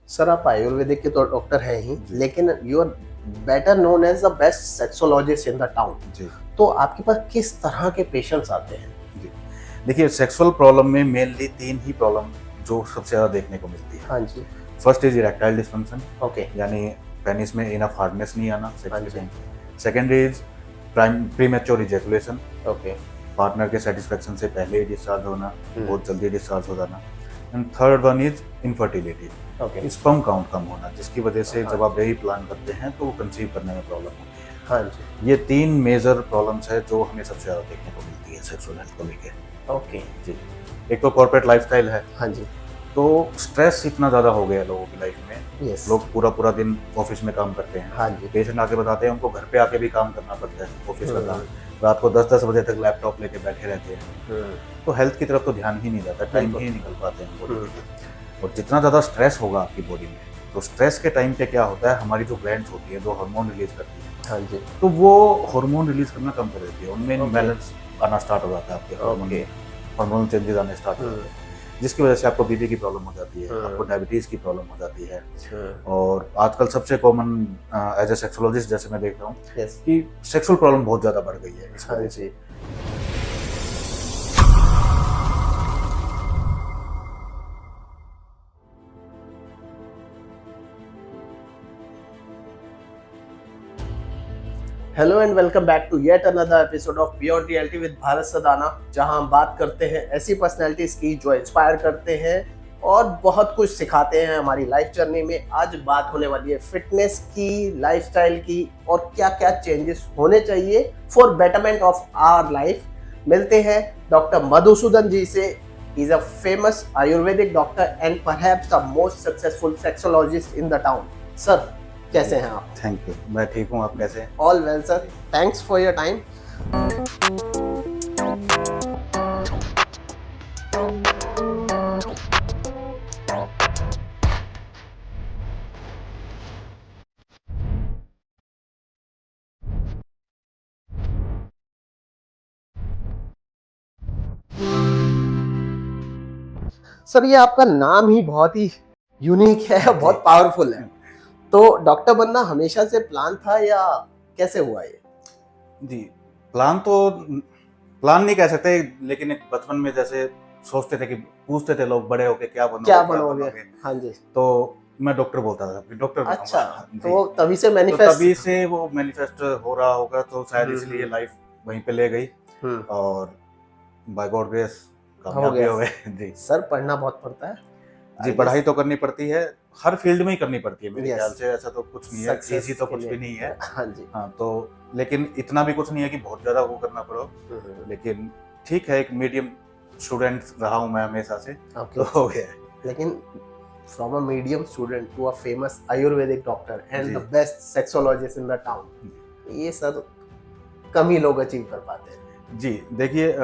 Sir आप आयुर्वेदिक के तो डॉक्टर हैं ही, जी। लेकिन you are better known as the best sexologist in the town. जी। तो आपके पास किस तरह के पेशेंट्स आते हैं? जी। देखिए, सेक्सुअल प्रॉब्लम में मेनली 3 ही प्रॉब्लम जो सबसे ज़्यादा देखने को मिलती है। हाँ जी। First is erectile dysfunction, okay. यानी पेनिस में इनफ हार्डनेस नहीं आना हाँ सेक्स के जी। Time. Second is premature ejaculation, okay. Partner के सैटिस्फैक्शन से पहले ही डिस्चार्ज होना, हम्म। बहुत जल्दी डिस्चार्ज हो जाना। And third one is infertility, okay. Sperm count कम होना, जिसकी वजह से हाँ जब आप जी। बेबी प्लान करते हैं तो वो कंसीव करने में प्रॉब्लम होती है। हाँ जी। ये 3 मेजर प्रॉब्लम्स है जो हमें सबसे ज़्यादा देखने को मिलती है सेक्सुअल हेल्थ को लेके। ओके। जी। एक तो कॉर्पोरेट लाइफस्टाइल है, हाँ जी। तो स्ट्रेस इतना ज़्यादा हो गया है लोगों की लाइफ में। यस। लोग पूरा-पूरा दिन ऑफिस में काम करते हैं। हाँ जी। पेशेंट आके बताते हैं उनको घर पे आके भी काम करना पड़ता है, ऑफिस का काम। हम्म। रात को 10-10 बजे तक लैपटॉप लेके बैठे रहते हैं। हम्म। तो हेल्थ की तरफ तो ध्यान ही नहीं जाता, टाइम बिल्कुल। ही नहीं निकल पाते हैं बॉडी के हम्म। लिए। और जितना ज़्यादा स्ट्रेस होगा आपकी बॉडी में, तो स्ट्रेस के टाइम पे क्या होता है, हमारी जो ग्लैंड्स होती है, जो हार्मोन रिलीज़ करती है, हाँ जी। तो वो हार्मोन रिलीज़ करना कम कर देती है। उनमें ओके। इम्बैलेंस आना स्टार्ट हो जाता है आपके हार्मोन ओके। में, हार्मोनल चेंजेस आने स्टार्ट हो हम्म। जाते हैं, जिसकी वजह से आपको बीपी की प्रॉब्लम हो जाती है, आपको हम्म। डायबिटीज़ की प्रॉब्लम हो जाती है। हम्म। और आजकल सबसे कॉमन एज ए सेक्सोलॉजिस्ट जैसे मैं देख रहा हूँ यस। कि सेक्सुअल प्रॉब्लम बहुत ज़्यादा बढ़ गई है इस हाँ वजह जी। से। Hello and welcome back to yet another episode of beyond reality with Bharat Sadana, जहां हम बात करते हैं ऐसी पर्सनैलिटीज की जो इंस्पायर करते हैं और बहुत कुछ सिखाते हैं हमारी लाइफ जर्नी में। आज बात होने वाली है फिटनेस की, लाइफस्टाइल की और क्या क्या चेंजेस होने चाहिए for betterment of our life. मिलते हैं डॉक्टर मधुसूदन जी से। Is a famous Ayurvedic doctor and perhaps the most successful sexologist in the town. Sir कैसे हैं आप? थैंक यू, मैं ठीक हूँ, आप कैसे हैं? All well sir, thanks for your time. Sir ये आपका नाम ही बहुत ही यूनिक है, बहुत पावरफुल है। तो डॉक्टर बनना हमेशा से प्लान था या कैसे हुआ ये? जी, प्लान तो प्लान नहीं कह सकते, लेकिन एक बचपन में जैसे सोचते थे कि पूछते थे लोग बड़े होके क्या क्या बनोगे, क्या बनोगे? बनोगे? हाँ जी। तो मैं डॉक्टर बोलता था कि डॉक्टर अच्छा, बनूंगा। तो जी। वो तभी से तो मैनिफेस्ट। तभी से वो मैनिफेस्ट हो रहा होगा, तो शायद इसलिए हम्म। लाइफ वहीं पे ले गई हम्म। और बाय गॉड ग्रेस हो कामयाब भी गया। हो गए। जी। सर पढ़ना बहुत पड़ता है, जी, आई पढ़ाई गेस। तो करनी पड़ती है, हर फील्ड में ही करनी पड़ती है मेरे ख्याल यस। से, ऐसा तो कुछ नहीं है, सक्सेस इजी तो के कुछ भी नहीं है। लिए। हाँ जी। हाँ, तो लेकिन इतना भी कुछ नहीं है कि बहुत ज़्यादा वो करना पड़ो, लेकिन ठीक है, एक मीडियम स्टूडेंट रहा हूँ मैं हमेशा से, ओके। तो हो गया है। लेकिन from a medium student to a famous Ayurvedic doctor and the जी। Best sexologist in the town, ये सर कम ही लोग अचीव कर पाते हैं। जी, देखिए,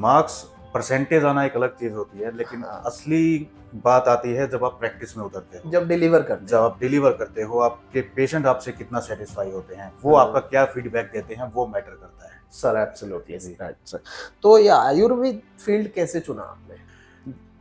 मार्क्स परसेंटेज आना एक अलग चीज़ होती है, लेकिन हाँ। असली बात आती है जब आप प्रैक्टिस में उतरते हो, जब डिलीवर करते जब आप डिलीवर करते हो, आपके पेशेंट आपसे कितना सेटिस्फाई होते हैं, वो हाँ। आपका क्या फीडबैक देते हैं, वो मैटर करता है। सर एब्सोल्युटली जी। Right sir. तो ये आयुर्वेद फील्ड कैसे चुना आपने?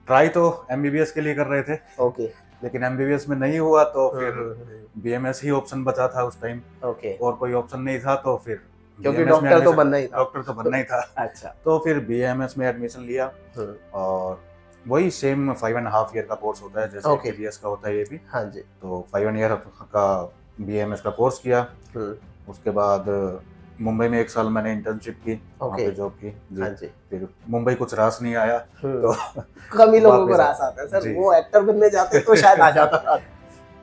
ट्राई तो एमबीबीएस के लिए कर रहे थे, ओके। लेकिन एमबीबीएस में नहीं हुआ, तो फिर हम्म। बीएमएस ही ऑप्शन बचा था उस टाइम, ओके। और कोई ऑप्शन नहीं था, तो फिर क्योंकि बीएमएस में डॉक्टर तो एडमिशन, बनना ही था। डॉक्टर तो बनना ही था। अच्छा। तो फिर बीएमएस में एडमिशन लिया, हम्म। और वही सेम 5.5 ईयर का कोर्स होता है जैसे Okay. एमबीबीएस का होता है ये भी। हाँ जी। तो 5 ईयर का बीएमएस का कोर्स किया। उसके बाद मुंबई में 1 साल मैंने इंटर्नशिप की, वहाँ Okay. पे जॉब की। जी। हाँ जी। फिर मुंबई कुछ रास नहीं आया, तो कम ही लोगों को वापस रास आता है सर, जी। वो एक्टर बनने जाते तो शायद आ जाता।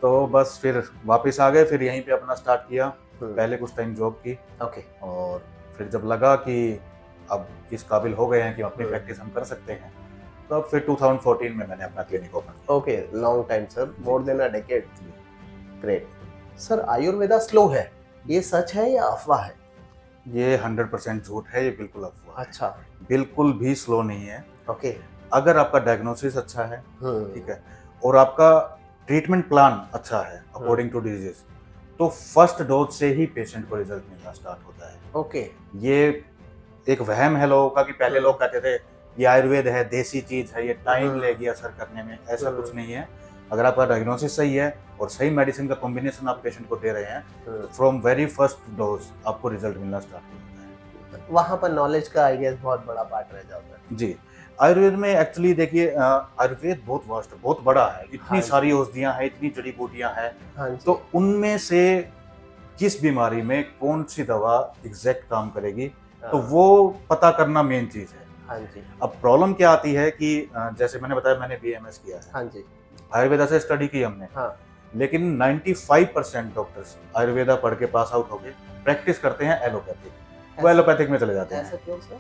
तो बस फिर वापस आ गए, फिर यहीं पे अपना स्टार्ट किया। पहले कुछ टाइम जॉब की, ओके। और फिर जब लगा कि अब इस काबिल हो गए हैं कि अपनी प्रैक्टिस हम कर सकते हैं, तो अब फिर 2014 में मैंने अपना क्लिनिक ओपन किया। Okay, long time sir, more than a decade. Great. Sir Ayurveda slow है, ये सच है या अफवाह है? ये 100% झूठ है, ये बिल्कुल अफवाह है। अच्छा। बिल्कुल भी स्लो नहीं है। ओके। अगर आपका डायग्नोसिस अच्छा है, ठीक है, और आपका ट्रीटमेंट प्लान अच्छा है अकॉर्डिंग टू डिजीज, तो फर्स्ट डोज से ही पेशेंट को रिजल्ट मिलना स्टार्ट होता है। ओके। ये एक वहम है लोगों का कि पहले लोग कहते थे ये आयुर्वेद है, देसी चीज है, ये टाइम लेगी असर करने में, ऐसा कुछ नहीं है। अगर आपका डायग्नोसिस सही है और सही मेडिसिन का कॉम्बिनेशन आप पेशेंट को दे रहे हैं तो फ्रॉम वेरी फर्स्ट डोज आपको रिजल्ट मिलना स्टार्ट हो जाता है। वहाँ पर नॉलेज का आई गेस बहुत बड़ा पार्ट रह जाता है। जी, आयुर्वेद में एक्चुअली देखिए आयुर्वेद बहुत वास्ट है, बहुत बड़ा है, इतनी सारी औषधियाँ हैं, इतनी जड़ी बूटियाँ हैं, तो उनमें से किस बीमारी में कौन सी दवा एग्जैक्ट काम करेगी तो वो पता करना मेन चीज है। हाँ जी। अब प्रॉब्लम क्या आती है कि जैसे मैंने बताया मैंने बीएमएस किया है। हाँ जी। आयुर्वेदा से स्टडी की हमने। हाँ। लेकिन 95% डॉक्टर्स आयुर्वेदा पढ़ के पास आउट हो गए, प्रैक्टिस करते हैं एलोपैथिक, वो एलोपैथिक में चले जाते हैं। ऐसा क्यों sir?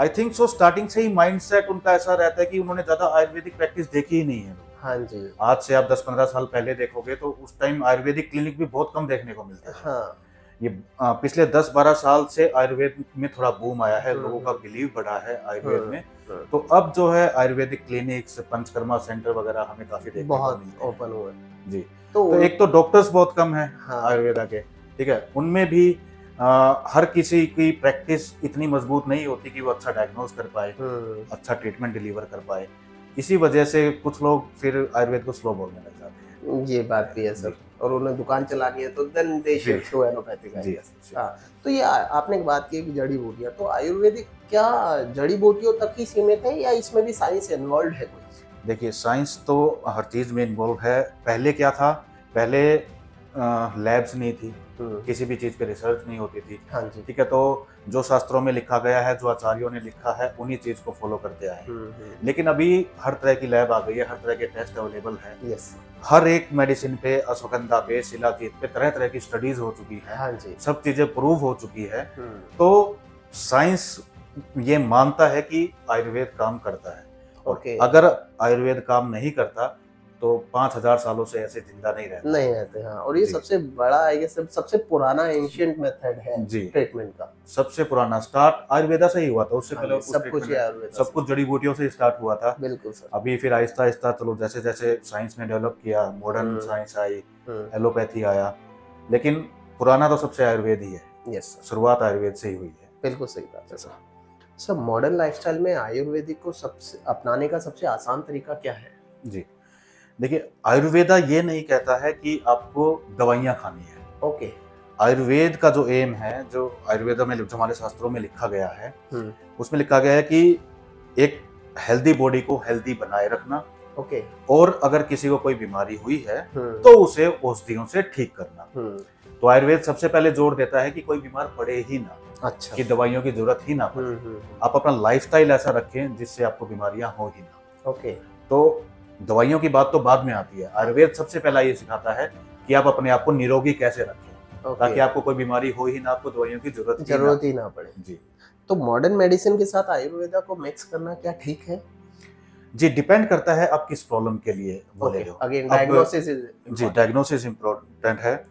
I think so starting से ही माइंडसेट उनका ऐसा रहता है कि उन्होंने ज्यादा आयुर्वेदिक प्रैक्टिस देखी ही नहीं है। हाँ जी। आज से आप 10-15 साल पहले देखोगे तो उस टाइम आयुर्वेदिक क्लिनिक भी बहुत कम देखने को मिलते थे। हाँ। ये पिछले 10-12 साल से आयुर्वेद में थोड़ा बूम आया है, लोगों का बिलीव बढ़ा है आयुर्वेद में, तो अब जो है आयुर्वेदिक क्लिनिक्स, पंचकर्मा सेंटर वगैरह हमें काफी देखने को मिलते हैं। ओपन हुए जी। तो एक तो डॉक्टर्स बहुत कम है आयुर्वेदा के, ठीक है, उनमें भी हर किसी की प्रैक्टिस इतनी मजबूत नहीं होती कि वो अच्छा डायग्नोज कर पाए, अच्छा ट्रीटमेंट डिलीवर कर पाए। इसी वजह से कुछ लोग फिर आयुर्वेद को स्लो बोलने लग जाते हैं। ये बात भी है सर, और उन्हें दुकान चलानी है तो then they shift to allopathic. हाँ, तो ये आपने एक बात की कि जड़ी बूटियां, तो आयुर्वेदिक क्या जड़ी बूटियों तक ही सीमित है या इसमें भी साइंस इन्वॉल्व है कोई? देखिए साइंस तो हर चीज में इन्वॉल्व है। पहले क्या था, पहले लैब्स नहीं थी, किसी भी चीज पे रिसर्च नहीं होती थी। हाँ जी। ठीक है, तो जो शास्त्रों में लिखा गया है, जो आचार्यों ने लिखा है, उन्हीं चीज को फॉलो करते आए। लेकिन अभी हर तरह की लैब आ गई है, हर तरह के टेस्ट अवेलेबल है। यस। हर एक मेडिसिन पे, अश्वगंधा पे, शिलाजीत पे तरह तरह की स्टडीज हो चुकी है। हाँ जी। सब चीजें प्रूव हो चुकी है। तो साइंस ये मानता है कि आयुर्वेद काम करता है। अगर आयुर्वेद काम नहीं करता तो 5000 सालों से ऐसे जिंदा नहीं रहते। हाँ, और ये सबसे बड़ा है, ये सबसे पुराना एंशिएंट मेथड है ट्रीटमेंट का। सबसे पुराना स्टार्ट आयुर्वेदा से ही हुआ था, उससे पहले सब कुछ जड़ी बूटियों से स्टार्ट हुआ था। बिल्कुल सर। अभी फिर आहिस्ता आहिस्ता चलो जैसे जैसे साइंस ने डेवलप किया, मॉडर्न साइंस आई, एलोपैथी आया, लेकिन पुराना तो सबसे आयुर्वेद ही है। यस, शुरुआत आयुर्वेद से ही हुई है। बिल्कुल सही बात है सर। मॉडर्न लाइफस्टाइल में आयुर्वेदिक को सबसे अपनाने का सबसे आसान तरीका क्या है? जी, देखिए आयुर्वेदा ये नहीं कहता है कि आपको दवाइयाँ खानी है। ओके। आयुर्वेद का जो एम है, जो आयुर्वेदा में जो हमारे शास्त्रों में लिखा गया है, उसमें लिखा गया है कि एक हेल्दी बॉडी को हेल्दी बनाए रखना। ओके। और अगर किसी को कोई बीमारी हुई है तो उसे औषधियों से ठीक करना। तो आयुर्वेद सबसे पहले जोर देता है कि कोई बीमार पड़े ही ना। अच्छा। कि दवाइयों की जरूरत ही ना पड़े। आप अपना लाइफस्टाइल ऐसा रखें जिससे आपको बीमारियां हो ही ना। ओके। तो दवाइयों की बात तो बाद में आती है। आयुर्वेद सबसे पहला ये सिखाता है कि आप अपने आप को निरोगी कैसे रखें, ताकि आपको कोई बीमारी हो ही ना, आपको दवाइयों की जरूरत ही ना पड़े। जी। तो मॉडर्न मेडिसिन के साथ आयुर्वेदा को मिक्स करना क्या ठीक है? जी, डिपेंड करता है आप किस प्रॉब्लम के लिए बोले हो। अगेन डायग्नोसिस जी, डायग्नोसिस इम्पोर्टेंट है।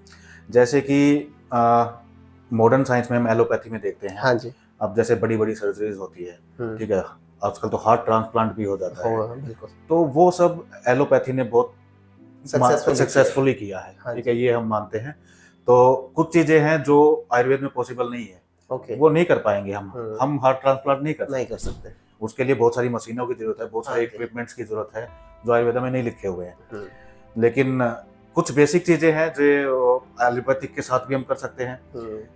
जैसे कि मॉडर्न साइंस में हम एलोपैथी में देखते हैं। हाँ जी। अब जैसे बड़ी बड़ी सर्जरीज होती है, ठीक है, आजकल तो हार्ट ट्रांसप्लांट भी हो जाता है, तो वो सब एलोपैथी ने बहुत सक्सेसफुली किया है। ठीक है, ये हम मानते हैं। तो कुछ चीजें हैं जो आयुर्वेद में पॉसिबल नहीं है, वो नहीं कर पाएंगे हम हार्ट ट्रांसप्लांट नहीं कर सकते। उसके लिए बहुत सारी मशीनों की जरूरत है, बहुत सारे इक्विपमेंट्स की जरूरत है जो आयुर्वेद में नहीं लिखे हुए हैं। लेकिन कुछ बेसिक चीजें हैं जो एलोपैथिक के साथ भी हम कर सकते हैं।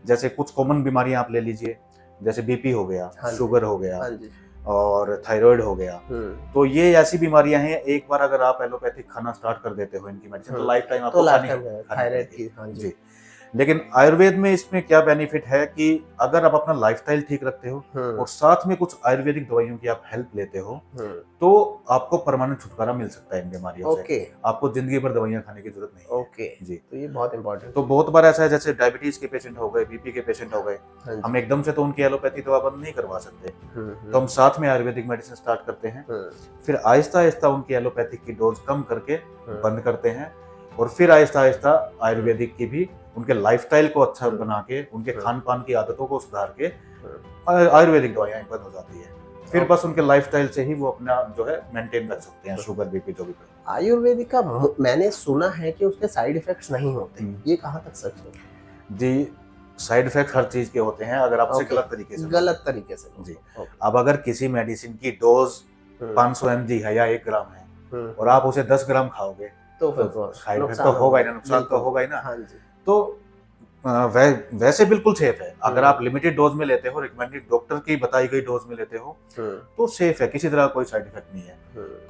जैसे कुछ कॉमन बीमारियां आप ले लीजिए, जैसे बीपी हो गया, शुगर हो गया, और थायराइड हो गया। तो ये ऐसी बीमारियां हैं, एक बार अगर आप एलोपैथिक खाना स्टार्ट कर देते हो इनकी मेडिसिन, तो लाइफ टाइम आपको थायराइड की। हाँ जी। लेकिन आयुर्वेद में इसमें क्या बेनिफिट है कि अगर आप अपना लाइफस्टाइल ठीक रखते हो और साथ में कुछ आयुर्वेदिक दवाइयों की आप हेल्प लेते हो, तो आपको परमानेंट छुटकारा मिल सकता है इन बीमारियों से। आपको जिंदगी भर दवाइयां खाने की जरूरत नहीं है। ओके जी। तो ये बहुत इंपॉर्टेंट। तो बहुत बार ऐसा है, जैसे डायबिटीज के पेशेंट हो गए, बीपी के पेशेंट हो गए, हम एकदम से तो उनकी एलोपैथी दवा बंद नहीं करवा सकते, तो हम साथ में आयुर्वेदिक मेडिसिन स्टार्ट करते हैं, फिर आहिस्ता आहिस्ता उनकी एलोपैथिक की डोज कम करके बंद करते हैं, और फिर आहिस्ता आहिस्ता आयुर्वेदिक की भी उनके लाइफस्टाइल को अच्छा बना के, उनके खान पान की आदतों को सुधार के आयुर्वेदिक दवाइयां बंद हो जाती है। फिर बस उनके लाइफस्टाइल से ही वो अपना जो है मेंटेन कर सकते हैं शुगर, बीपी, जो भी। आयुर्वेदिक का मैंने सुना है कि उसके साइड इफेक्ट्स नहीं होते, ये कहाँ तक सच है? जी, साइड इफेक्ट हर चीज के होते हैं, अगर आपसे गलत तरीके से। जी। अब अगर किसी मेडिसिन की डोज 500 mg है या 1 ग्राम है, और आप उसे 10 ग्राम खाओगे तो फिर तो साइड इफेक्ट तो होगा ही ना, नुकसान तो होगा ही ना। हाँ जी। तो वैसे बिल्कुल सेफ है अगर आप लिमिटेड डोज में लेते हो, रिकमेंडेड डॉक्टर की बताई गई डोज में लेते हो तो सेफ है, किसी तरह कोई साइड इफेक्ट नहीं है।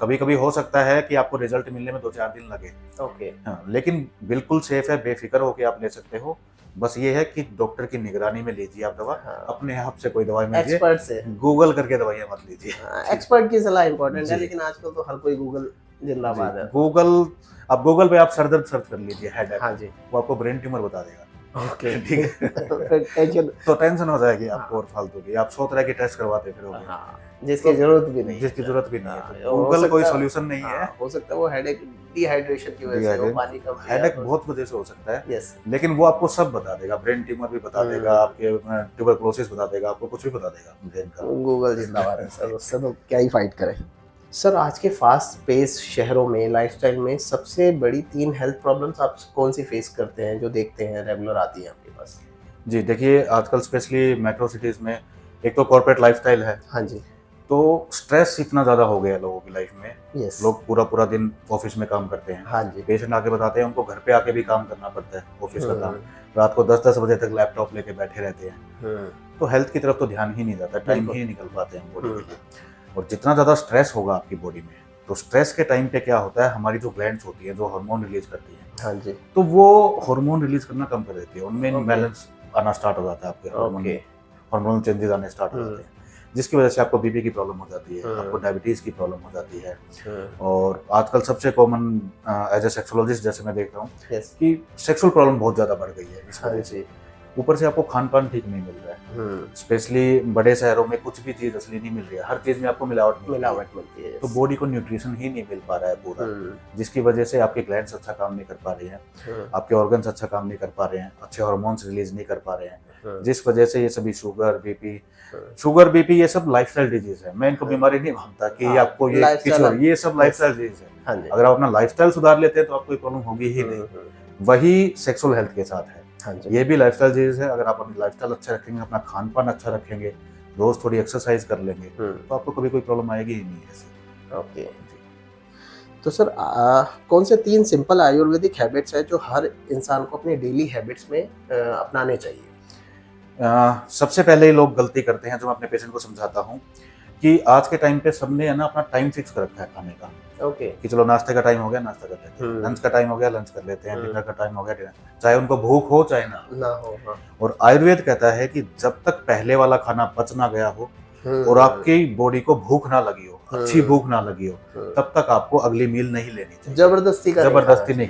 कभी कभी हो सकता है कि आपको रिजल्ट मिलने में 2-4 दिन लगे, ओके, हाँ, लेकिन बिल्कुल सेफ है, बेफिक्र होकर आप ले सकते हो। बस ये है कि डॉक्टर की निगरानी में लीजिए आप दवा, हाँ। अपने आप से कोई दवाई लीजिए, एक्सपर्ट से गूगल करके दवाइयां मत लीजिए। एक्सपर्ट की सलाह इंपॉर्टेंट है, लेकिन आजकल तो हर कोई गूगल जिंदाबाद है। गूगल, अब गूगल पे आप सर दर्द सर्च कर लीजिए, हेडेक, हाँ जी, वो आपको ब्रेन ट्यूमर बता देगा। ओके, ठीक है। टेंशन तो टेंशन हो जाएगी आपको और फालतू की, आप 100 तरह की टेस्ट करवाते फिरोगे, जिसकी जरूरत भी नहीं, जिसकी जरूरत भी नहीं है। हो गूगल कोई सकता- सॉल्यूशन नहीं है। हो सकता है वो हेडेक डिहाइड्रेशन की वजह से हो, पानी कम पिया हेडेक हो। बहुत वजह से हो सकता है, यस, लेकिन वो आपको सब बता देगा, ब्रेन ट्यूमर भी बता देगा, आपके ट्यूबरकुलोसिस बता देगा, आपको कुछ भी बता देगा ब्रेन का। गूगल जिंदाबाद है सर, उससे तो क्या ही फाइट करें। सर, आज के फास्ट पेस शहरों में, लाइफस्टाइल में सबसे बड़ी 3 हेल्थ प्रॉब्लम्स आप कौन सी फेस करते हैं, जो देखते हैं रेगुलर आती हैं आपके पास? जी देखिए, आजकल स्पेशली मेट्रो सिटीज में एक तो कॉर्पोरेट लाइफस्टाइल है, हाँ जी, तो स्ट्रेस इतना ज़्यादा हो गया है लोगों की लाइफ में। यस, लोग पूरा पूरा दिन ऑफिस में काम करते हैं, हाँ जी, पेशेंट आके बताते हैं उनको घर पे आके भी काम करना पड़ता है, ऑफिस का काम, रात को 10-10 बजे तक लैपटॉप लेके बैठे रहते हैं, तो हेल्थ की तरफ तो ध्यान ही नहीं जाता, टाइम ही नहीं निकल पाते हैं बॉडी के लिए। और जितना ज़्यादा स्ट्रेस होगा आपकी बॉडी में, तो स्ट्रेस के टाइम पे क्या होता है, हमारी जो ग्लैंड्स होती है जो हार्मोन रिलीज करती है, हाँ जी, तो वो हार्मोन रिलीज करना कम कर देती है, उनमें इम्बैलेंस आना स्टार्ट हो जाता है, आपके हार्मोनल चेंजेस आने स्टार्ट हो जाते हैं, जिसकी वजह से आपको बीपी की प्रॉब्लम हो जाती है, आपको डायबिटीज की प्रॉब्लम हो जाती है। और आजकल सबसे कॉमन एज ए सेक्सोलॉजिस्ट जैसे मैं देख रहा हूँ कि सेक्सुअल प्रॉब्लम बहुत ज्यादा बढ़ गई है इस वजह से। ऊपर से आपको खान पान ठीक नहीं मिल रहा है, स्पेशली बड़े शहरों में कुछ भी चीज असली नहीं मिल रही है, हर चीज में आपको मिलावट मिलती है, तो बॉडी को न्यूट्रिशन ही नहीं मिल पा रहा है पूरा, जिसकी वजह से आपके ग्लैंड्स अच्छा काम नहीं कर पा रहे हैं, आपके ऑर्गन्स अच्छा काम नहीं कर पा रहे हैं, अच्छे हार्मोन्स रिलीज नहीं कर पा रहे हैं, जिस वजह से ये सभी शुगर बीपी ये सब लाइफस्टाइल डिजीज है। मैं इनको बीमारी नहीं मानता कि आपको ये सब लाइफस्टाइल डिजीज है। अगर आप अपना लाइफस्टाइल सुधार लेते हैं तो आपको प्रॉब्लम होगी ही नहीं। वही सेक्सुअल हेल्थ के साथ है, ये भी लाइफस्टाइल डिजीज है। अगर आप अपनी लाइफस्टाइल अच्छा रखेंगे, अपना खान पान अच्छा रखेंगे, रोज थोड़ी एक्सरसाइज कर लेंगे, तो आपको कभी कोई प्रॉब्लम आएगी ही नहीं ऐसी। ओके, तो सर कौन से 3 सिंपल आयुर्वेदिक हैबिट्स है जो हर इंसान को अपने डेली हैबिट्स में अपनाने चाहिए? सबसे पहले ही लोग गलती करते हैं, जो मैं अपने पेशेंट को समझाता हूँ कि आज के टाइम पे सबने है ना अपना टाइम फिक्स कर रखा है खाने का, ओके, कि चलो नाश्ते का टाइम हो गया नाश्ता कर लेते हैं, लंच का टाइम हो गया लंच कर लेते हैं, डिनर का टाइम हो गया डिनर, चाहे उनको भूख हो चाहे ना हो। हाँ। और आयुर्वेद कहता है कि जब तक पहले वाला खाना पच ना गया हो और आपकी बॉडी को भूख ना लगी हो, अच्छी भूख ना लगी हो, तब तक आपको अगली मील नहीं लेनी चाहिए। जबरदस्ती नहीं।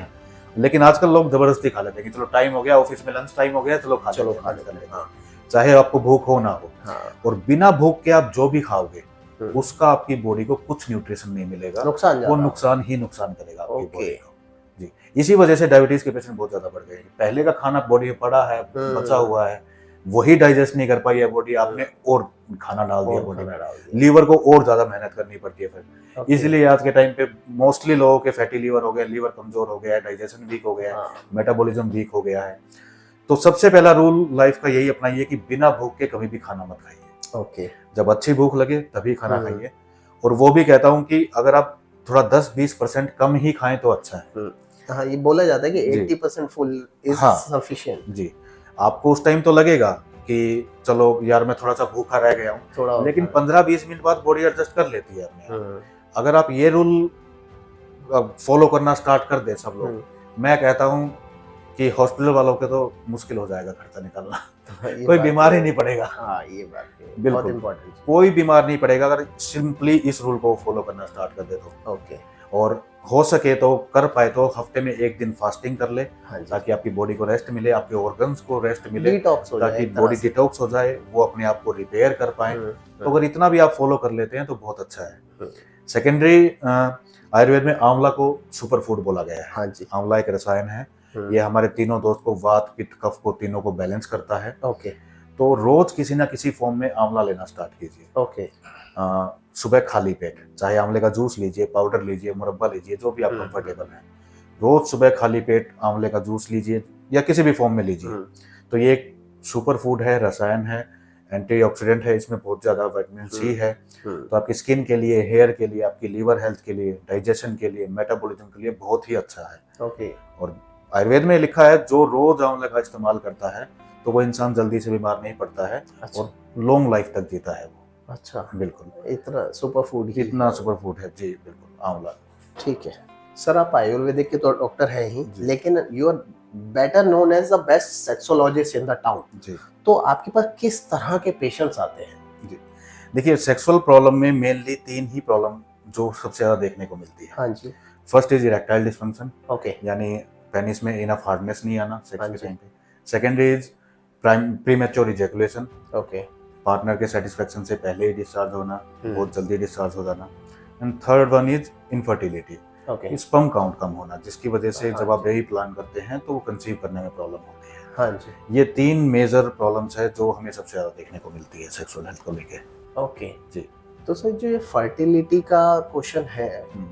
लेकिन आजकल लोग जबरदस्ती खा लेते हैं कि चलो टाइम हो गया, ऑफिस में लंच टाइम हो गया, चलो खा लेते हैं, चाहे आपको भूख हो ना हो। और बिना भूख के आप जो भी खाओगे उसका आपकी बॉडी को कुछ न्यूट्रिशन नहीं मिलेगा, वो नुकसान ही नुकसान करेगा आपकी बॉडी को। जी, इसी वजह से डायबिटीज के पेशेंट बहुत ज्यादा बढ़ गए। पहले का खाना बॉडी में पड़ा है, बचा हुआ है, वही डाइजेस्ट नहीं कर पाई है बॉडी, आपने और खाना डाल दिया बॉडी में, लीवर को और ज्यादा मेहनत करनी पड़ती है फिर। इसलिए आज के टाइम पे मोस्टली लोगों के फैटी लीवर हो गया, लीवर कमजोर हो गया है, डाइजेशन वीक हो गया है, मेटाबॉलिज्म वीक हो गया है। तो सबसे पहला रूल लाइफ का यही अपनाइए कि बिना भूख के कभी भी खाना मत खाइए। ओके, जब अच्छी भूख लगे तभी खाना खाइए। और वो भी कहता हूँ कि अगर आप थोड़ा 10-20% कम ही खाएं तो अच्छा है। हाँ, ये बोला जाता है कि 80% फुल इज सफिशिएंट। जी, आपको उस टाइम तो लगेगा कि चलो यार मैं थोड़ा सा भूखा रह गया हूँ, लेकिन 15-20 मिनट बाद बॉडी एडजस्ट कर लेती है अपने। अगर आप ये रूल फॉलो करना स्टार्ट कर दे सब लोग, मैं कहता हूँ कि हॉस्पिटल वालों के तो मुश्किल हो जाएगा खर्चा निकालना। कोई बीमार ही नहीं पड़ेगा। हाँ, ये बात है, बिल्कुल बहुत इम्पोर्टेंट। कोई बीमार नहीं पड़ेगा अगर सिंपली इस रूल को फॉलो करना स्टार्ट कर दे तो। ओके, और हो सके तो कर पाए तो हफ्ते में 1 दिन फास्टिंग कर ले, ताकि आपकी बॉडी को रेस्ट मिले, आपके ऑर्गन्स को रेस्ट मिले, ताकि बॉडी डिटॉक्स हो जाए, वो अपने आप को रिपेयर कर पाए। तो अगर इतना भी आप फॉलो कर लेते हैं तो बहुत अच्छा है। सेकेंडरी, आयुर्वेद में आंवला को सुपर फूड बोला गया है। हाँ जी, आंवला एक रसायन है, ये हमारे तीनों दोस्त को, वात पित्त कफ को, तीनों को बैलेंस करता है। ओके, तो रोज किसी ना किसी फॉर्म में आंवला लेना स्टार्ट कीजिए। ओके, सुबह खाली पेट, चाहे आंवले का जूस लीजिए, पाउडर लीजिए, मुरब्बा लीजिए, जो भी आप कंफर्टेबल है, रोज सुबह खाली पेट आंवले का जूस लीजिए या किसी भी फॉर्म में लीजिए। तो ये एक सुपर फूड है, रसायन है, एंटीऑक्सीडेंट है, इसमें बहुत ज्यादा विटामिन सी है, तो आपकी स्किन के लिए, हेयर के लिए, आपकी लीवर हेल्थ के लिए, डाइजेशन के लिए, मेटाबॉलिज्म के लिए बहुत ही अच्छा है। ओके। और आयुर्वेद में लिखा है जो रोज आंवला का इस्तेमाल करता है तो वो इंसान जल्दी से बीमार नहीं पड़ता है। अच्छा। और लॉन्ग लाइफ तक जीता है वो। अच्छा, बिल्कुल, इतना सुपर फूड ही इतना सुपर फूड है जी, बिल्कुल आंवला। ठीक है सर, आप आयुर्वेदिक के तो डॉक्टर हैं ही, लेकिन you are better known as the best sexologist in the town जी। तो आपके पास किस तरह के पेशेंट्स आते हैं? जी, देखिए सेक्सुअल प्रॉब्लम में मेनली 3 ही प्रॉब्लम जो सबसे ज्यादा देखने को मिलती है। हाँ जी। First is erectile dysfunction, okay. यानी पेनिस में इनफ हार्डनेस नहीं आना सेक्स हाँ के जी। टाइम पे। Second is premature ejaculation, okay. Partner के सेटिस्फेक्शन से पहले ही डिस्चार्ज होना, बहुत जल्दी डिस्चार्ज हो जाना। And third one is infertility, okay. Sperm count कम होना, जिसकी वजह से हाँ जब आप बेबी प्लान करते हैं तो वो कंसीव करने में प्रॉब्लम होती है। हाँ जी। ये 3 मेजर प्रॉब्लम्स है जो हमें सबसे ज्यादा देखने को मिलती है सेक्सुअल हेल्थ को लेके। ओके जी। तो सर जो ये फर्टिलिटी का क्वेश्चन है,